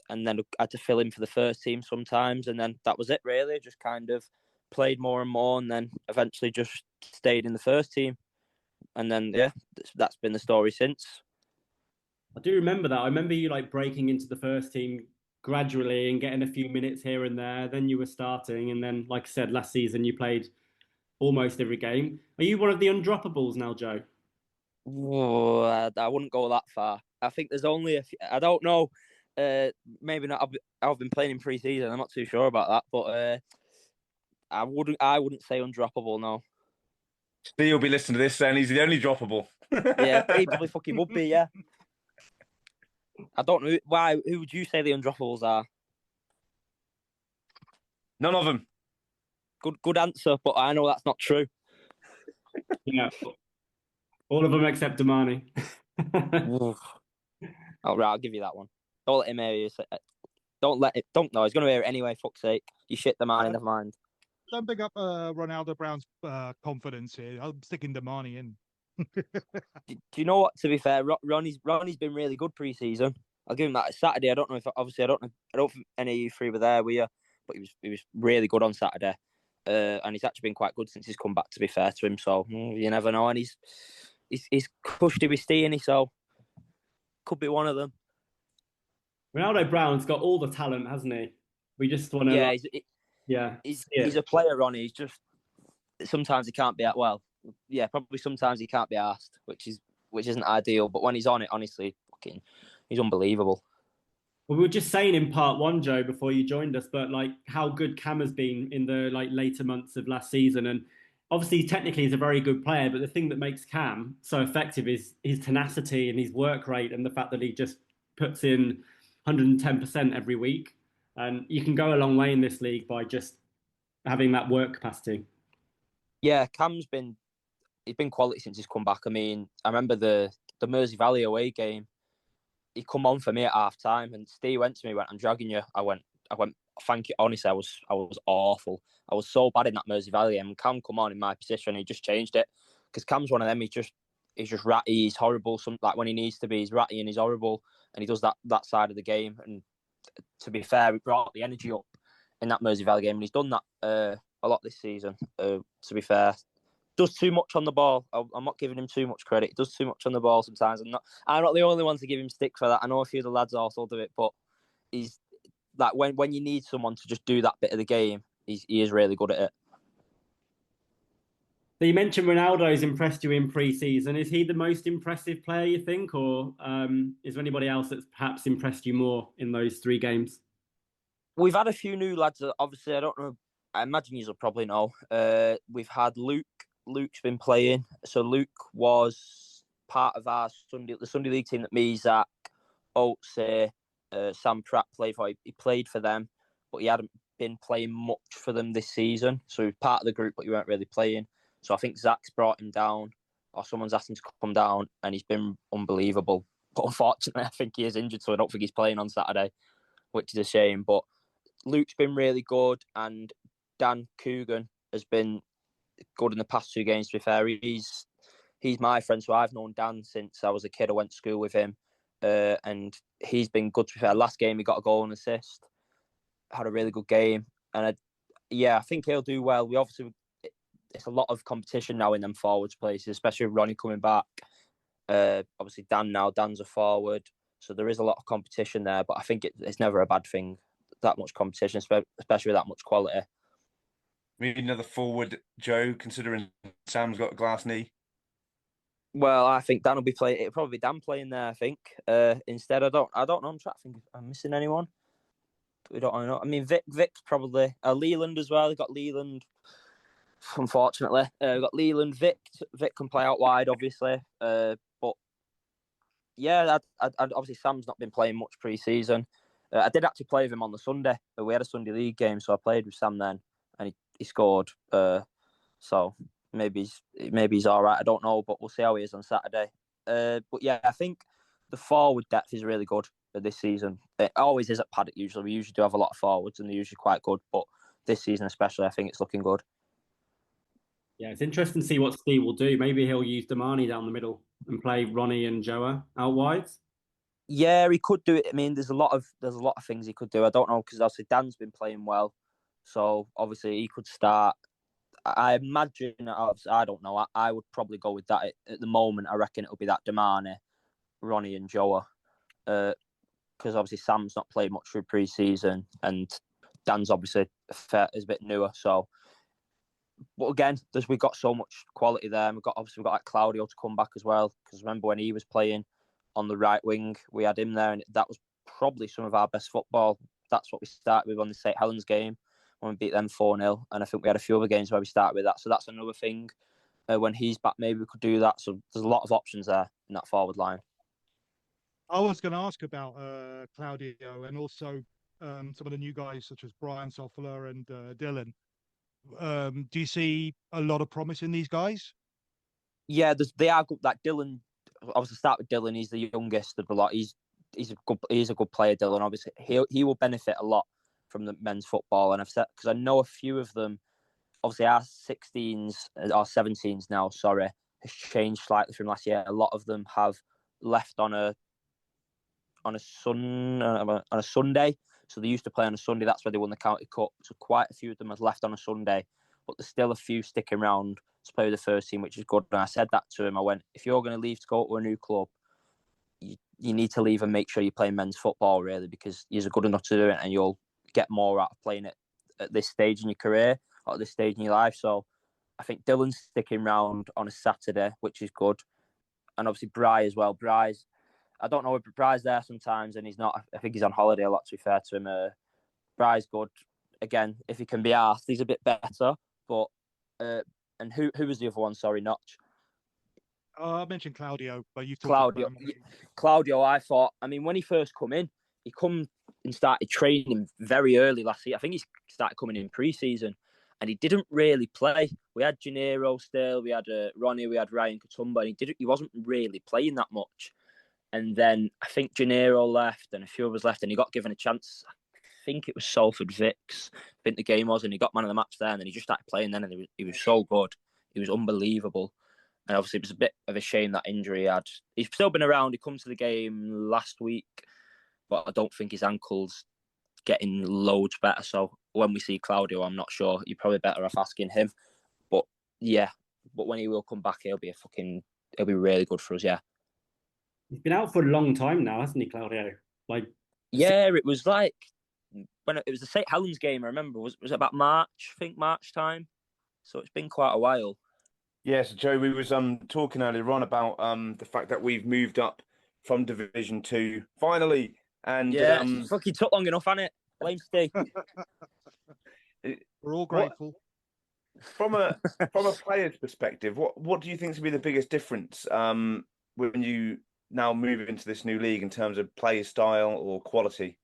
and then I had to fill in for the first team sometimes, and then that was it really. Just kind of played more and more, and then eventually just stayed in the first team, and then that's been the story since. I do remember that. I remember you like breaking into the first team gradually and getting a few minutes here and there. Then you were starting, and then, like I said, last season you played almost every game. Are you one of the undroppables now, Joe? Whoa, I wouldn't go that far. I think there's only a few, I don't know. Maybe not. I've been playing in pre-season. I'm not too sure about that, but I wouldn't say undroppable. No. Steve will be listening to this saying he's the only droppable. Yeah, he probably fucking would be. Yeah. I don't know why. Who would you say the undroppables are? None of them. Good answer, but I know that's not true. Yeah. All of them except Damani. All right, I'll give you that one. Don't let him hear you. Don't know. He's going to hear it anyway, fuck's sake. You shit the man, never mind. Don't pick up Ronaldo Brown's confidence here. I'm sticking Damani in. Do you know what? To be fair, Ronnie's been really good pre-season. I'll give him that. Saturday, I don't know if obviously I don't think any of you three were there, were you? But he was really good on Saturday, and he's actually been quite good since he's come back. To be fair to him, so you never know. And he's cushy with Steeny, so could be one of them. Ronaldo Brown's got all the talent, hasn't he? We just want to. Yeah, he's a player, Ronnie. He's just sometimes he can't be probably sometimes he can't be asked, which isn't ideal. But when he's on it, honestly, he's unbelievable. Well, we were just saying in part one, Joe, before you joined us, but like how good Cam has been in the like later months of last season, and obviously technically he's a very good player. But the thing that makes Cam so effective is his tenacity and his work rate, and the fact that he just puts in 110% every week. And you can go a long way in this league by just having that work capacity. Yeah, he's been quality since he's come back. I mean, I remember the Mersey Valley away game. He come on for me at half time, and Steve went to me, "I'm dragging you." I went. Thank you. Honestly, I was awful. I was so bad in that Mersey Valley, and Cam come on in my position. He just changed it because Cam's one of them. He's just ratty. He's horrible. Like when he needs to be, he's ratty and he's horrible, and he does that side of the game. And to be fair, he brought the energy up in that Mersey Valley game, and he's done that a lot this season. To be fair, does too much on the ball. I'm not giving him too much credit. He does too much on the ball sometimes. I'm not the only one to give him stick for that. I know a few of the lads also do it, but he's like when you need someone to just do that bit of the game, he is really good at it. So you mentioned Ronaldo's impressed you in pre-season. Is he the most impressive player, you think, or is there anybody else that's perhaps impressed you more in those 3 games? We've had a few new lads that obviously I don't know. I imagine you'll probably know. We've had Luke. Luke's been playing. So Luke was part of the Sunday League team that me, Zach, Oatsy, Sam Pratt played for. He played for them, but he hadn't been playing much for them this season. So he was part of the group, but he weren't really playing. So I think Zach's brought him down, or someone's asked him to come down, and he's been unbelievable. But unfortunately, I think he is injured, so I don't think he's playing on Saturday, which is a shame. But Luke's been really good, and Dan Coogan has been good in the past 2 games, to be fair. He's my friend, so I've known Dan since I was a kid. I went to school with him, and he's been good, to be fair. Last game, he got a goal and assist, had a really good game, and I think he'll do well. It's a lot of competition now in them forwards places, especially with Ronnie coming back. Obviously, Dan's a forward, so there is a lot of competition there, but I think it's never a bad thing, that much competition, especially with that much quality. We need another forward, Joe, considering Sam's got a glass knee. Well, I think Dan will be playing. It'll probably be Dan playing there, I think. Instead, I don't know. I'm trying to think if I'm missing anyone. We don't know. I mean, Vic's probably Leland as well. They got Leland. unfortunately. We've got Leland, Vic. Vic can play out wide, obviously. But yeah, obviously Sam's not been playing much pre-season. I did actually play with him on the Sunday. We had a Sunday league game, so I played with Sam then, and he scored. So maybe he's all right. I don't know, but we'll see how he is on Saturday. But yeah, I think the forward depth is really good this season. It always is at Paddock. Usually, we usually do have a lot of forwards, and they're usually quite good. But this season, especially, I think it's looking good. Yeah, it's interesting to see what Steve will do. Maybe he'll use Damani down the middle and play Ronnie and Joa out wide. Yeah, he could do it. I mean, there's a lot of things he could do. I don't know because obviously Dan's been playing well, so obviously he could start. I imagine, I don't know. I would probably go with that at the moment. I reckon it'll be that Damani, Ronnie, and Joa, because obviously Sam's not played much through pre-season, and Dan's obviously is a bit newer. So, but again, we've got so much quality there. We've got like Claudio to come back as well. Because remember when he was playing on the right wing, we had him there, and that was probably some of our best football. That's what we started with on the St Helens game when we beat them 4-0, and I think we had a few other games where we started with that. So that's another thing. When he's back, maybe we could do that. So there's a lot of options there in that forward line. I was going to ask about Claudio and also some of the new guys such as Brian Soffler and Dylan. Do you see a lot of promise in these guys? Yeah, they are good. Like Dylan, I was to start with Dylan. He's the youngest of the lot. He's a good player. Dylan, obviously, he will benefit a lot from the men's football. And I've said because I know a few of them. Obviously, our 16s or 17s now, sorry, has changed slightly from last year. A lot of them have left on a Sunday. So they used to play on a Sunday. That's where they won the County Cup. So quite a few of them have left on a Sunday, but there's still a few sticking around to play with the first team, which is good. And I said that to him. I went, if you're going to leave to go to a new club, you need to leave and make sure you play men's football, really, because you're good enough to do it and you'll get more out of playing it at this stage in your career or at this stage in your life. So I think Dylan's sticking around on a Saturday, which is good. And obviously Bry as well. Bry's, I don't know if Bry's there sometimes and he's not. I think he's on holiday a lot, to be fair to him. Bry's good. Again, if he can be asked, he's a bit better. But and who was the other one? Sorry, Notch. I mentioned Claudio, but you've talked about Claudio, I thought, I mean, when he first come in, he come and started training very early last year. I think he started coming in pre-season and he didn't really play. We had Gennaro still, we had Ronnie, we had Ryan Katumba, and he wasn't really playing that much. And then I think Gennaro left and a few others left and he got given a chance. I think it was Salford Vicks, I think the game was, and he got man of the match there and then he just started playing then and he was so good. He was unbelievable. And obviously it was a bit of a shame that injury he had. He's still been around. He come to the game last week, but I don't think his ankle's getting loads better. So when we see Claudio, I'm not sure. You're probably better off asking him. But yeah, but when he will come back, he'll be really good for us, yeah. He's been out for a long time now, hasn't he, Claudio? Yeah, it was like when it was the St Helens game. I remember was it about March? I think March time. So it's been quite a while. Yeah, so Joe, we was talking earlier on about the fact that we've moved up from Division 2 finally, and yeah, fucking took long enough, hasn't it? Blame Steve. We're all grateful. From a player's perspective, what do you think to be the biggest difference when you now move into this new league in terms of player style or quality?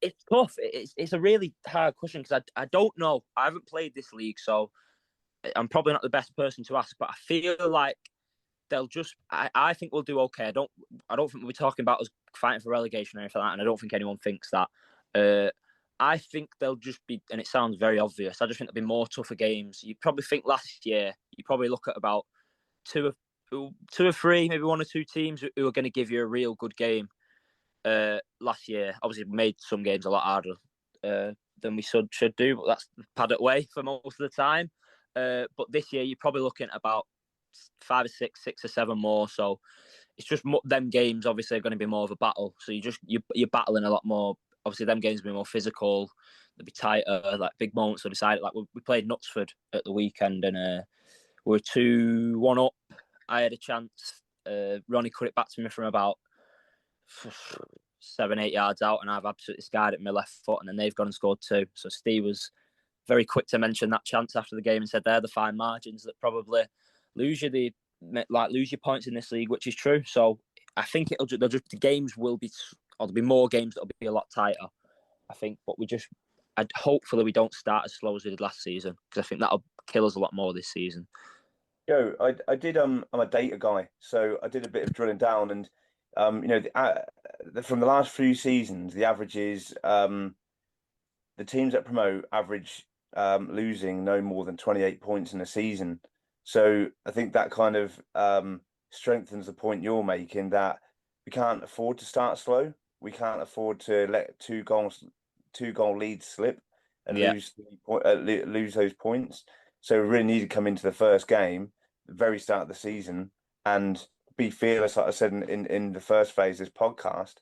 It's tough. It's a really hard question because I don't know. I haven't played this league, so I'm probably not the best person to ask, but I feel like they'll just. I think we'll do okay. I don't think we'll be talking about us fighting for relegation or anything like that, and I don't think anyone thinks that. I think they'll just be, and it sounds very obvious. I just think there'll be more tougher games. You probably think last year, you probably look at about two or three, maybe one or two teams who are going to give you a real good game. Last year, obviously, we made some games a lot harder than we should do, but that's the Paddock way for most of the time. But this year, you're probably looking at about 5 or 6 or 7 more. So it's just them games. Obviously, are going to be more of a battle. So you're battling a lot more. Obviously, them games will be more physical. They'll be tighter. Like big moments will decide. Like we played Knutsford at the weekend, and we were 2-1 up. I had a chance. Ronnie cut it back to me from about 7-8 yards out, and I've absolutely skied at my left foot, and then they've gone and scored 2. So Steve was very quick to mention that chance after the game and said they're the fine margins that probably lose your points in this league, which is true. So I think the games will be, or there'll be more games that'll be a lot tighter, I think. But hopefully we don't start as slow as we did last season, because I think that'll kill us a lot more this season. Joe, I did. I'm a data guy, so I did a bit of drilling down, and from the last few seasons, the average is the teams that promote average losing no more than 28 points in a season. So I think that kind of strengthens the point you're making, that we can't afford to start slow. We can't afford to let two goal leads slip and lose those points. So we really need to come into the first game, the very start of the season, and be fearless, like I said in the first phase of this podcast,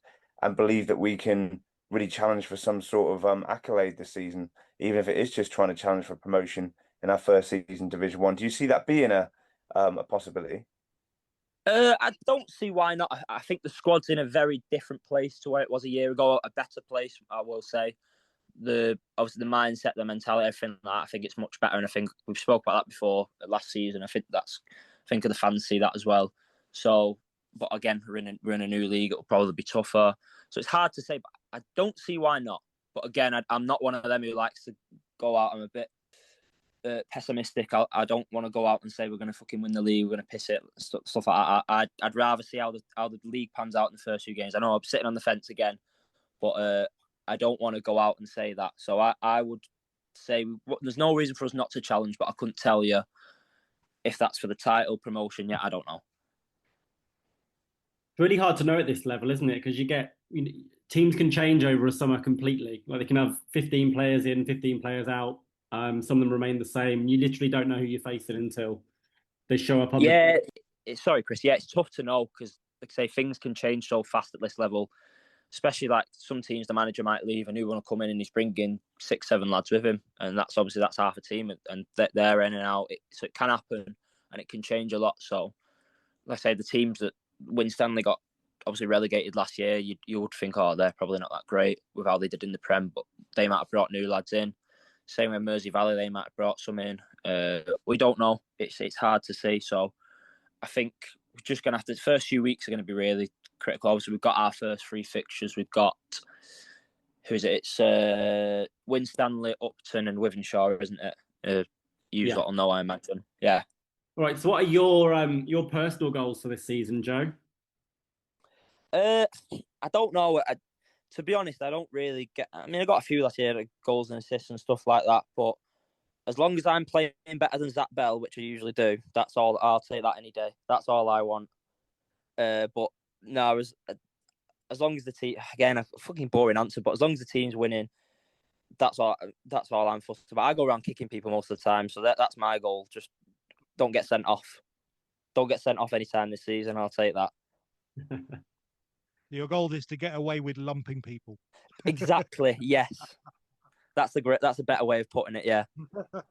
and believe that we can really challenge for some sort of accolade this season, even if it is just trying to challenge for promotion in our first season, Division 1. Do you see that being a possibility? I don't see why not. I think the squad's in a very different place to where it was a year ago. A better place, I will say. Obviously the mindset, the mentality, everything like that, I think it's much better, and I think we've spoke about that before last season. I think the fans see that as well. So, but again, we're in a new league. It'll probably be tougher. So it's hard to say, but I don't see why not. But again, I'm not one of them who likes to go out. I'm a bit pessimistic. I don't want to go out and say we're going to fucking win the league, we're going to piss it, stuff like that. I'd rather see how the league pans out in the first few games. I know I'm sitting on the fence again, but I don't want to go out and say that. So I would say there's no reason for us not to challenge, but I couldn't tell you if that's for the title, promotion yet. I don't know. It's really hard to know at this level, isn't it? Because teams can change over a summer completely. Like they can have 15 players in, 15 players out. Some of them remain the same. You literally don't know who you're facing until they show up on Sorry, Chris. Yeah, it's tough to know because, like I say, things can change so fast at this level. Especially like some teams, the manager might leave and who want to come in and he's bringing 6-7 lads with him. And that's half a team and they're in and out. So it can happen and it can change a lot. So, like I say, the teams that Winstanley got obviously relegated last year, you would think, oh, they're probably not that great with how they did in the Prem, but they might have brought new lads in. Same with Mersey Valley, they might have brought some in. We don't know. It's hard to see. So I think we're just going to have to, the first few weeks are going to be really critical. Obviously, we've got our first 3 fixtures. We've got, who is it? It's Winstanley, Upton and Wivenshaw, isn't it? You lot will know, I imagine. Yeah. All right, so what are your personal goals for this season, Joe? I don't know. To be honest, I don't really get... I mean, I got a few last year, like goals and assists and stuff like that, but as long as I'm playing better than Zach Bell, which I usually do, that's all. I'll take that any day. That's all I want. But no, as long as the team... Again, a fucking boring answer, but as long as the team's winning, that's all I'm fussed about. I go around kicking people most of the time, so that's my goal. Just don't get sent off. Don't get sent off any time this season. I'll take that. Your goal is to get away with lumping people. Exactly. Yes. That's a better way of putting it. Yeah. All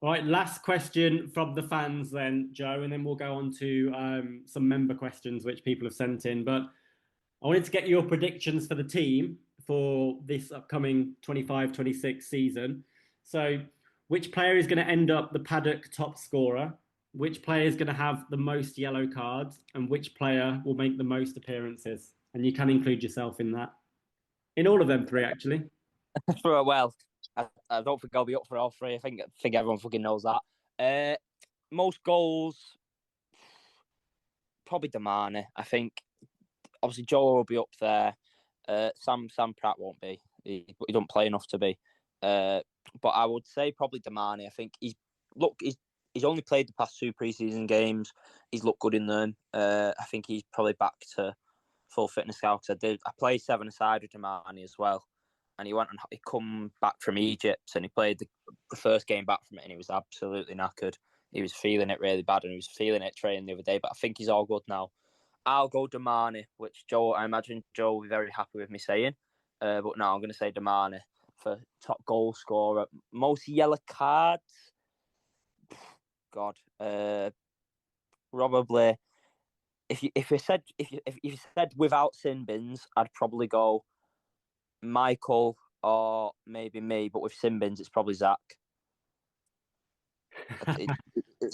right. Last question from the fans, then, Joe, and then we'll go on to some member questions which people have sent in. But I wanted to get your predictions for the team for this upcoming 25-26 season. So, which player is going to end up the Paddock top scorer? Which player is going to have the most yellow cards, and which player will make the most appearances? And you can include yourself in that. In all of them 3, actually. Well, I don't think I'll be up for all 3. I think everyone fucking knows that. Most goals, probably Damani. I think obviously Joe will be up there. Sam Pratt won't be. He don't play enough to be. But I would say probably Damani. I think he's only played the past 2 pre-season games. He's looked good in them. I think he's probably back to full fitness now. Because I played 7-a-side with Damani as well, and he come back from Egypt and he played the first game back from it, and he was absolutely knackered. He was feeling it really bad, and he was feeling it training the other day. But I think he's all good now. I'll go Damani, which I imagine Joe will be very happy with me saying. But no, I'm going to say Damani for top goal scorer. Most yellow cards. God, probably. If you said without sin bins, I'd probably go Michael, or maybe me, but with sin bins, it's probably Zach.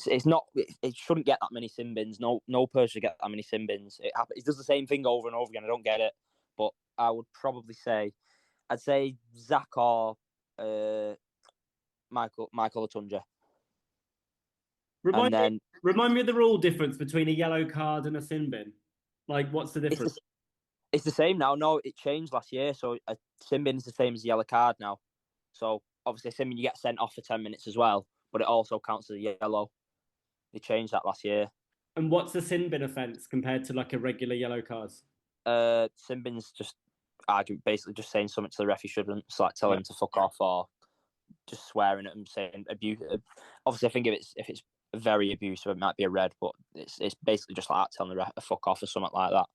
It's not. It shouldn't get that many sin bins. No person should get that many sin bins. It does the same thing over and over again. I don't get it. But I would probably say, I'd say Zach or Michael Latunja. Remind me of the rule difference between a yellow card and a sin bin. Like, what's the difference? It's the same now. No, it changed last year. So a sin bin is the same as a yellow card now. So obviously, a sin bin you get sent off for 10 minutes as well, but it also counts as a yellow. They changed that last year. And what's the sin bin offence compared to like a regular yellow card? Sin bin's just basically just saying something to the ref he shouldn't. It's like telling him to fuck off or just swearing at him, saying abuse. Obviously, I think if it's very abusive, it might be a red, but it's basically just like telling the ref to fuck off or something like that.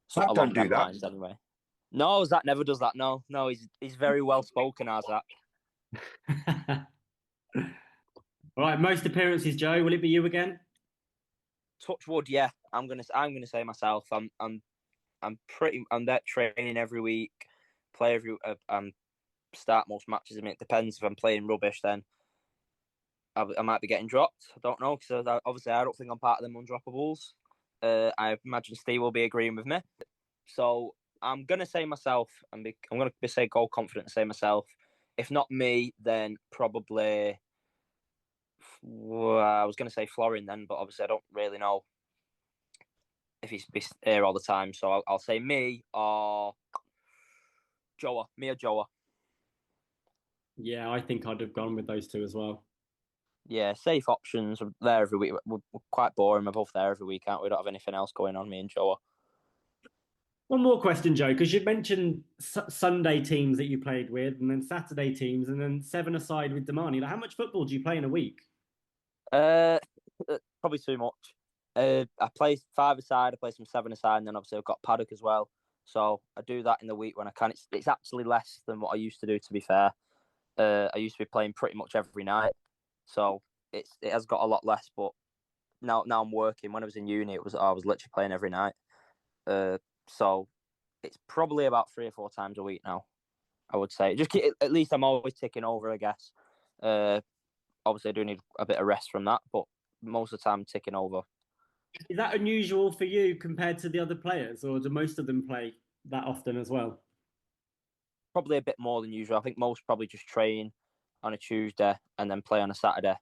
So Zach don't do that. lines, anyway. No, Zach never does that. No, he's very well spoken, as Zach. All right, most appearances, Joe. Will it be you again? Touch wood, yeah. I'm gonna say myself. I'm there training every week, play start most matches. I mean, it depends if I'm playing rubbish, then I might be getting dropped. I don't know, because obviously I don't think I'm part of them undroppables. I imagine Steve will be agreeing with me. So I'm gonna say myself, I'm gonna say go confident and say myself. If not me, then probably. I was going to say Florin then, but obviously I don't really know if he's here all the time. So I'll say me or Joa. Me or Joa. Yeah, I think I'd have gone with those two as well. Yeah, safe options. We're there every week. We're quite boring. We're both there every week, aren't we? We don't have anything else going on, me and Joa. One more question, Joe, because you mentioned Sunday teams that you played with, and then Saturday teams, and then 7-a-side with Damani. Like, how much football do you play in a week? Probably too much. I play 5-a-side, I play some 7-a-side, and then obviously I've got Paddock as well. So I do that in the week when I can. It's actually less than what I used to do, to be fair. I used to be playing pretty much every night, so it has got a lot less. But now I'm working. When I was in uni, I was literally playing every night. So it's probably about 3 or 4 times a week now, I would say. At least I'm always ticking over, I guess. Obviously, I do need a bit of rest from that, but most of the time, I'm ticking over. Is that unusual for you compared to the other players, or do most of them play that often as well? Probably a bit more than usual. I think most probably just train on a Tuesday and then play on a Saturday.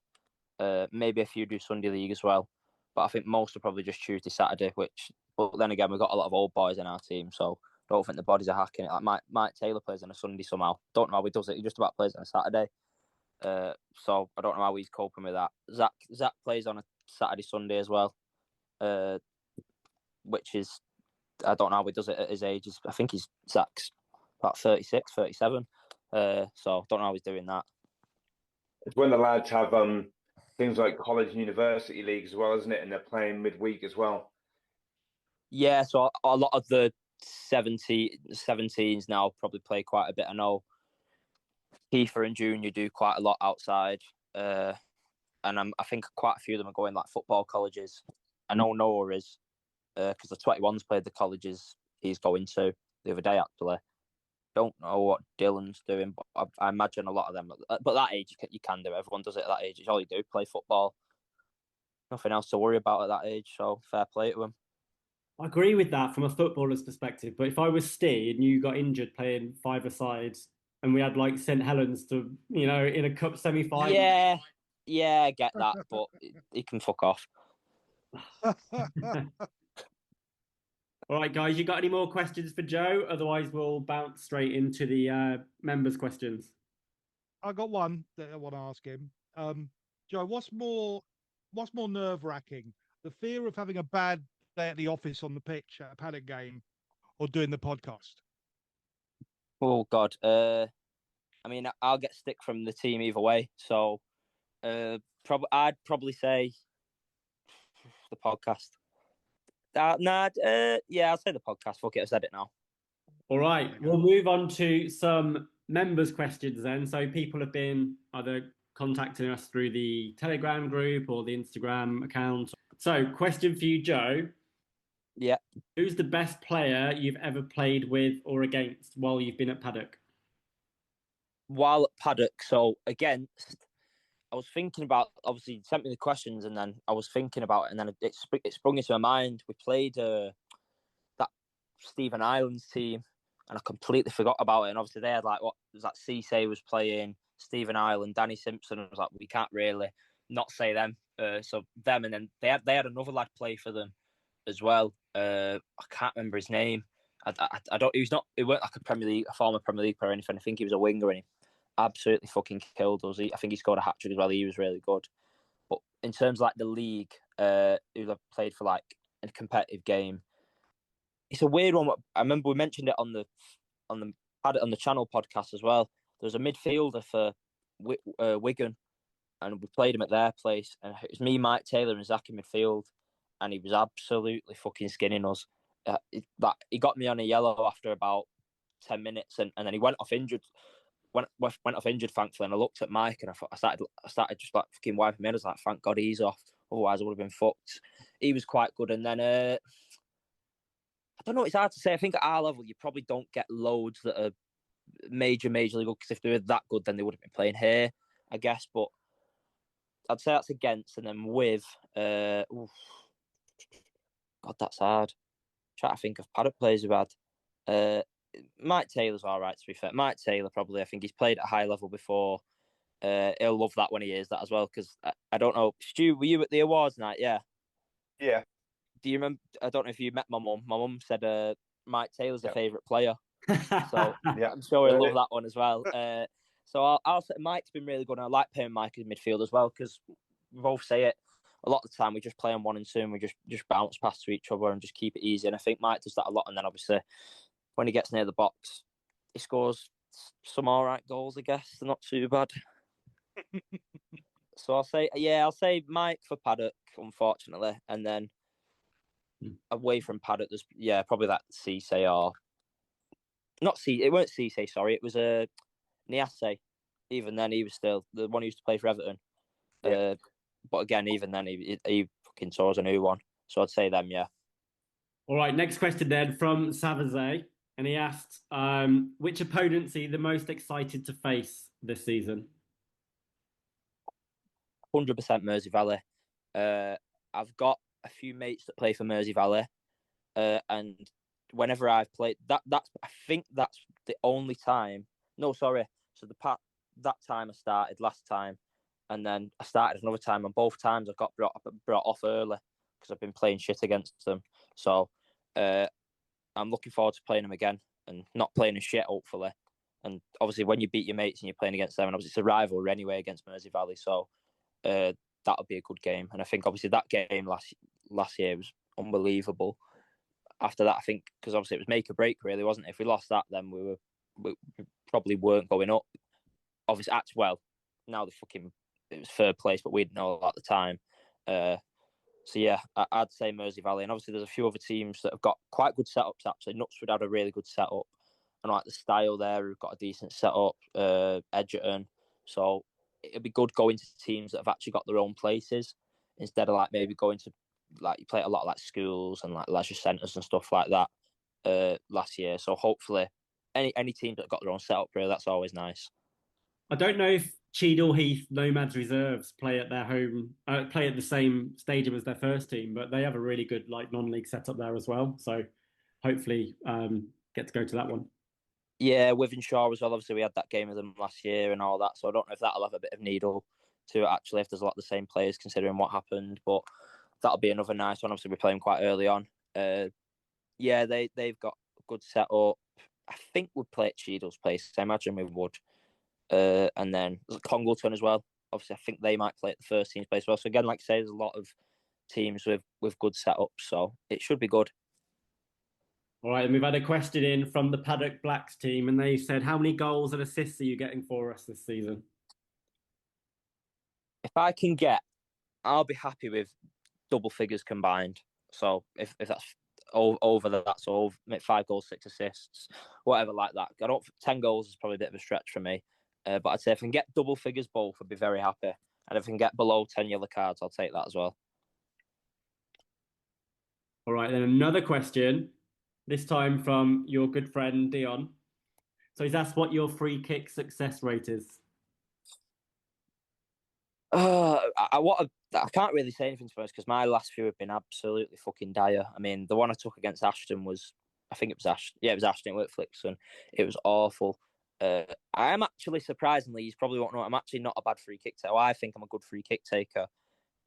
Maybe a few do Sunday league as well, but I think most are probably just Tuesday, Saturday. But then again, we've got a lot of old boys in our team, so I don't think the bodies are hacking it. Like Mike Taylor plays on a Sunday somehow. Don't know how he does it. He just about plays on a Saturday. So I don't know how he's coping with that. Zach plays on a Saturday, Sunday as well, which is, I don't know how he does it at his age. I think Zach's about 36, 37. So don't know how he's doing that. It's when the lads have things like college and university leagues as well, isn't it? And they're playing midweek as well. Yeah, so a lot of the 17s now probably play quite a bit. I know Kiefer and Junior do quite a lot outside, and I think quite a few of them are going like football colleges. I know Noah is, because the 21s played the colleges he's going to the other day, actually. Don't know what Dylan's doing, but I imagine a lot of them. But that age, you can do. Everyone does it at that age. It's all you do, play football. Nothing else to worry about at that age, so fair play to him. I agree with that from a footballer's perspective, but if I was Steve and you got injured playing 5-a-side and we had like St Helens to, in a cup semi-final. Yeah, I get that, but he can fuck off. All right, guys, you got any more questions for Joe? Otherwise, we'll bounce straight into the members' questions. I got one that I want to ask him. Joe, what's more nerve-wracking? The fear of having a bad day at the office on the pitch at a Paddock game, or doing the podcast? Oh God, I mean, I'll get stick from the team either way. So, I'd probably say the podcast. Yeah, I'll say the podcast. Fuck it, I've said it now. All right, we'll move on to some members' questions then. So people have been either contacting us through the Telegram group or the Instagram account. So, question for you, Joe. Yeah. Who's the best player you've ever played with or against while you've been at Paddock? while at Paddock, so against, I was thinking about, obviously, you sent me the questions, and then I was thinking about it, and then it sprung into my mind. We played that Stephen Island's team, and I completely forgot about it. And obviously, they had like, what was that? Cisse was playing, Stephen Island, Danny Simpson. I was like, we can't really not say them. So them, and then they had another lad play for them as well. I can't remember his name. I don't. He weren't like a former Premier League player or anything. I think he was a winger, and he absolutely fucking killed us. I think he scored a hat trick as well. He was really good. But in terms of like the league, who I've played for like a competitive game, it's a weird one. I remember we mentioned it on the channel podcast as well. There was a midfielder for Wigan, and we played him at their place, and it was me, Mike Taylor, and Zach in midfield, and he was absolutely fucking skinning us. He got me on a yellow after about 10 minutes, and then he went off injured. Went off injured, thankfully, and I looked at Mike, and I started just like fucking wiping my head. I was like, thank God he's off, otherwise I would have been fucked. He was quite good, and then I don't know. It's hard to say. I think at our level, you probably don't get loads that are majorly good, because if they were that good, then they would have been playing here, I guess. But I'd say that's against, and then with God, that's hard. Try to think of Paddock players we've had. Mike Taylor's all right, to be fair. Mike Taylor, probably. I think he's played at a high level before. He'll love that when he hears that as well, because I don't know. Stu, were you at the awards night? Yeah. Yeah. Do you remember? I don't know if you met my mum. My mum said Mike Taylor's a favourite player. So Yeah. I'm sure he'll love that one as well. So I'll say Mike's been really good. And I like playing Mike as midfield as well, because we both say it. A lot of the time we just play on 1 and 2, and we just bounce past to each other and just keep it easy. And I think Mike does that a lot. And then obviously when he gets near the box, he scores some all right goals, I guess. They're not too bad. So I'll say Mike for Paddock, unfortunately. And then away from Paddock, there's probably that Cisse, or not C. It weren't Cisse, sorry. It was Niasse. Even then, he was still the one who used to play for Everton. Yeah. But again, even then, he fucking saw us a new one. So I'd say them, yeah. All right, next question then from Savaze. And he asked, which opponents are you the most excited to face this season? 100% Mersey Valley. I've got a few mates that play for Mersey Valley, and whenever I've played, I think that's the only time. No, sorry. So that time I started last time, and then I started another time, and both times I got brought off early because I've been playing shit against them. So I'm looking forward to playing them again and not playing a shit, hopefully. And obviously, when you beat your mates and you're playing against them, and obviously it's a rivalry anyway against Mersey Valley, so that'll be a good game. And I think obviously that game last year was unbelievable. After that, I think, because obviously it was make or break, really, wasn't it? If we lost that, then we probably weren't going up. Obviously, now it was third place, but we didn't know at the time. So yeah, I'd say Mersey Valley, and obviously there's a few other teams that have got quite good setups. Actually, Knutsford had a really good setup, and like the Style there, who've got a decent setup. Edgerton, so it'd be good going to teams that have actually got their own places instead of like maybe going to like you play a lot of like schools and like leisure centres and stuff like that last year. So hopefully, any teams that have got their own setup, really, that's always nice. I don't know if Cheadle Heath Nomads reserves play at their home, play at the same stadium as their first team, but they have a really good like non-league setup there as well. So hopefully get to go to that one. Yeah, Withenshaw as well. Obviously, we had that game with them last year and all that. So I don't know if that'll have a bit of needle to it, actually, if there's a lot of the same players considering what happened. But that'll be another nice one. Obviously, we're playing quite early on. Yeah, they've got a good setup. I think we'd play at Cheadle's place. I imagine we would. And then Congleton as well. Obviously, I think they might play at the first team's place as well. So again, like I say, there's a lot of teams with good setups. So it should be good. All right, and we've had a question in from the Paddock Blacks team, and they said, how many goals and assists are you getting for us this season? If I can I'll be happy with double figures combined. So if that's over that, so 5 goals, 6 assists, whatever like that. 10 goals is probably a bit of a stretch for me. But I'd say if I can get double figures both, I'd be very happy. And if I can get below 10 yellow cards, I'll take that as well. All right, then another question, this time from your good friend Dion. So he's asked what your free kick success rate is. I can't really say anything to us because my last few have been absolutely fucking dire. I mean, the one I took against Ashton was, I think it was Ashton. Yeah, it was Ashton. It worked Flixon. It was awful. I am actually surprisingly, you probably won't know, I'm actually not a bad free kick taker. I think I'm a good free kick taker.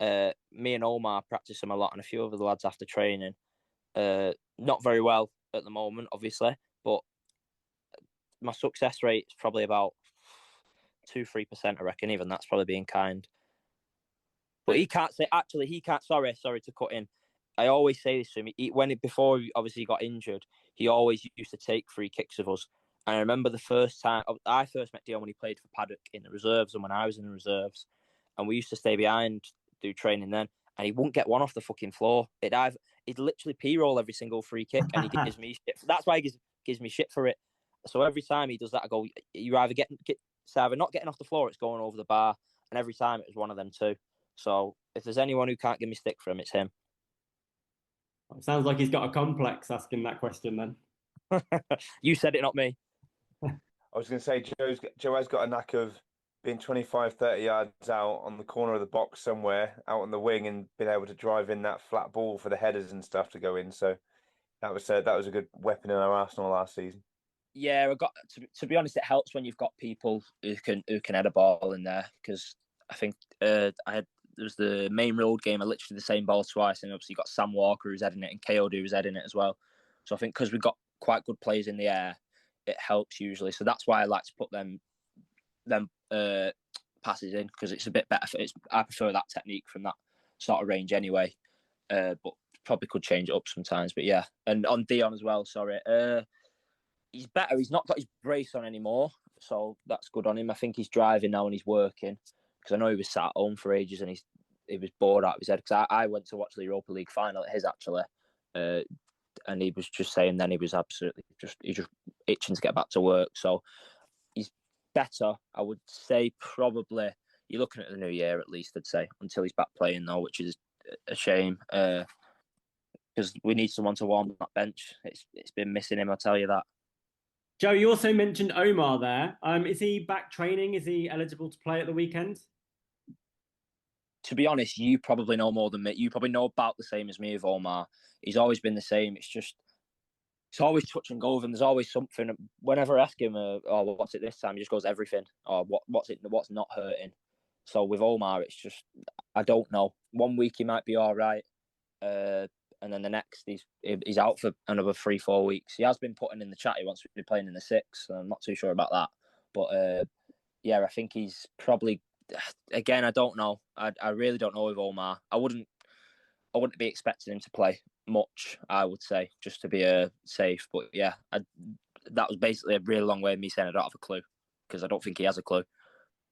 Me and Omar practice them a lot, and a few of the lads after training. Not very well at the moment, obviously, but my success rate is probably about 2-3%. I reckon. Even that's probably being kind. But he can't say. Actually, he can't. Sorry to cut in. I always say this to him. Before he obviously got injured, he always used to take free kicks of us. And I remember the first time I first met Dion when he played for Paddock in the reserves, and when I was in the reserves, and we used to stay behind, do training then, and he wouldn't get one off the fucking floor. He'd literally p-roll every single free kick, and he gives me shit. That's why he gives me shit for it. So every time he does that, I go, you're either it's either not getting off the floor, or it's going over the bar, and every time it was one of them two. So if there's anyone who can't give me stick for him, it's him. It sounds like he's got a complex asking that question then. You said it, not me. I was going to say, Joe has got a knack of being 25, 30 yards out on the corner of the box somewhere, out on the wing, and being able to drive in that flat ball for the headers and stuff to go in. So that was a good weapon in our arsenal last season. Yeah, I got to be honest, it helps when you've got people who can head a ball in there, because I think there was the main road game. I literally the same ball twice, and obviously you got Sam Walker who's heading it and KOD who's heading it as well. So I think because we've got quite good players in the air, it helps usually. So that's why I like to put them passes in, because it's a bit better. I prefer that technique from that sort of range anyway. But probably could change it up sometimes. But yeah, and on Dion as well. Sorry, he's better. He's not got his brace on anymore, so that's good on him. I think he's driving now and he's working, because I know he was sat at home for ages and he was bored out of his head. Because I went to watch the Europa League final at his actually. And he was just saying then he was absolutely just itching to get back to work. So he's better. I would say probably you're looking at the new year at least, I'd say, until he's back playing though, which is a shame, because we need someone to warm that bench. It's been missing him, I'll tell you that. Joe, you also mentioned Omar there. Is he back training? Is he eligible to play at the weekend? To be honest, you probably know more than me. You probably know about the same as me of Omar. He's always been the same. It's always touch and go with him. There's always something. Whenever I ask him, oh, what's it this time? He just goes everything. Or what's not hurting. So with Omar, it's just, I don't know. 1 week he might be all right. And then the next, he's out for another 3-4 weeks. He has been putting in the chat. He wants to be playing in the 6. I'm not too sure about that. But yeah, I think he's probably, again, I don't know. I really don't know with Omar. I wouldn't be expecting him to play much, I would say, just to be safe. But yeah, that was basically a really long way of me saying I don't have a clue, because I don't think he has a clue.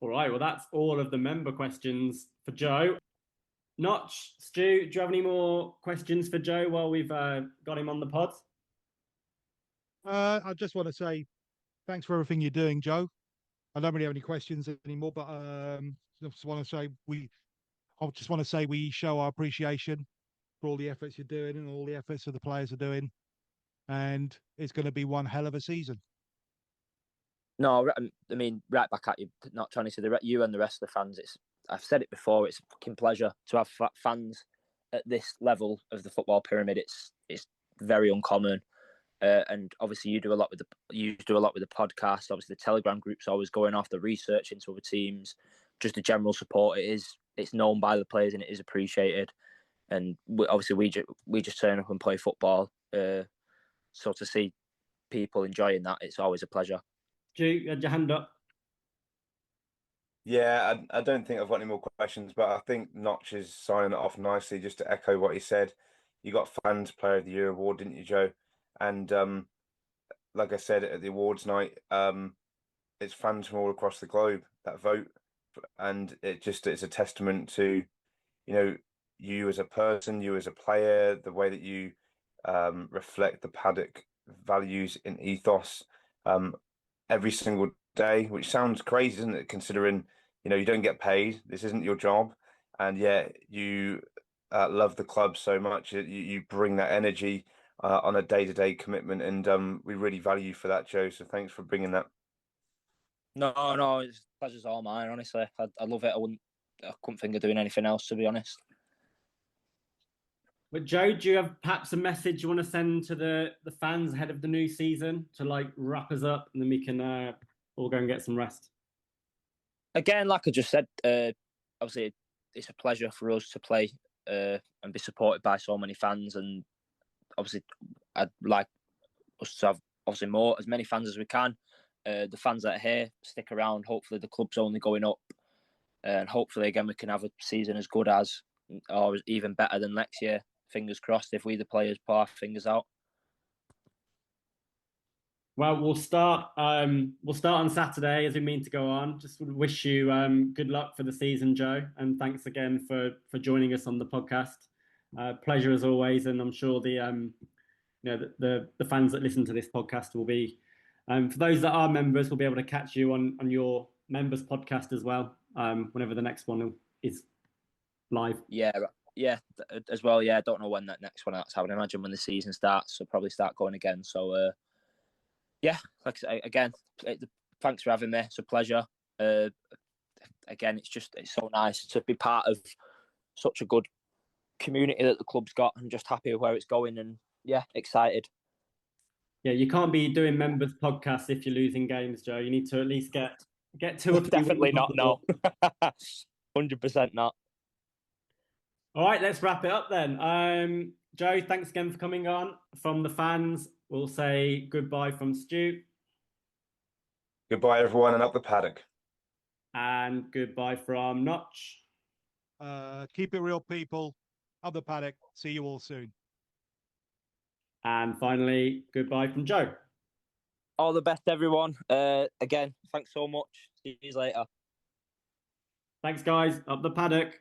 All right, well, that's all of the member questions for Joe. Notch, Stu, do you have any more questions for Joe while we've got him on the pod? I just want to say thanks for everything you're doing, Joe. I don't really have any questions anymore, but I just want to say we show our appreciation for all the efforts you're doing and all the efforts that the players are doing, and it's going to be one hell of a season. No, I mean, right back at you. Not trying to say you and the rest of the fans. I've said it before. It's a fucking pleasure to have fans at this level of the football pyramid. It's very uncommon. And obviously you do a lot with the podcast. Obviously the Telegram group's always going off, the research into other teams, just the general support. It's known by the players and it is appreciated. And we just turn up and play football. So to see people enjoying that, it's always a pleasure. Stu, you had your hand up. Yeah, I don't think I've got any more questions, but I think Notch is signing it off nicely. Just to echo what he said, you got Fans Player of the Year award, didn't you, Joe? And like I said at the awards night, it's fans from all across the globe that vote, and it's a testament to, you as a person, you as a player, the way that you reflect the Paddock values and ethos every single day, which sounds crazy, isn't it? Considering, you don't get paid, this isn't your job, and yet you love the club so much. You bring that energy on a day-to-day commitment, and we really value you for that, Joe. So thanks for bringing that. No, it's pleasure's all mine. Honestly, I love it. I couldn't think of doing anything else, to be honest. But Joe, do you have perhaps a message you want to send to the fans ahead of the new season to like wrap us up, and then we can all go and get some rest? Again, like I just said, obviously it's a pleasure for us to play and be supported by so many fans, and obviously I'd like us to have obviously as many fans as we can. The fans that are here stick around. Hopefully the club's only going up, and hopefully again we can have a season as good as or even better than next year. Fingers crossed if we the players pull our fingers out. Well, we'll start on Saturday as we mean to go on. Just wish you good luck for the season, Joe, and thanks again for joining us on the podcast. Pleasure as always, and I'm sure the fans that listen to this podcast will be, for those that are members, will be able to catch you on your members podcast as well, whenever the next one is live. Yeah, as well. Yeah, I don't know when that next one is. I would imagine when the season starts, so probably start going again. So. Yeah, like I say, again, thanks for having me. It's a pleasure. Again, it's so nice to be part of such a good community that the club's got. I'm just happy with where it's going, and yeah, excited. Yeah, you can't be doing members podcasts if you're losing games, Joe. You need to at least get 2 or 3. Definitely not. No, 100% not. All right, let's wrap it up then. Joe, thanks again for coming on. From the fans, we'll say goodbye from Stu. Goodbye, everyone, and up the paddock. And goodbye from Notch. Keep it real, people. Up the paddock. See you all soon. And finally, goodbye from Joe. All the best, everyone. Again, thanks so much. See you later. Thanks, guys. Up the paddock.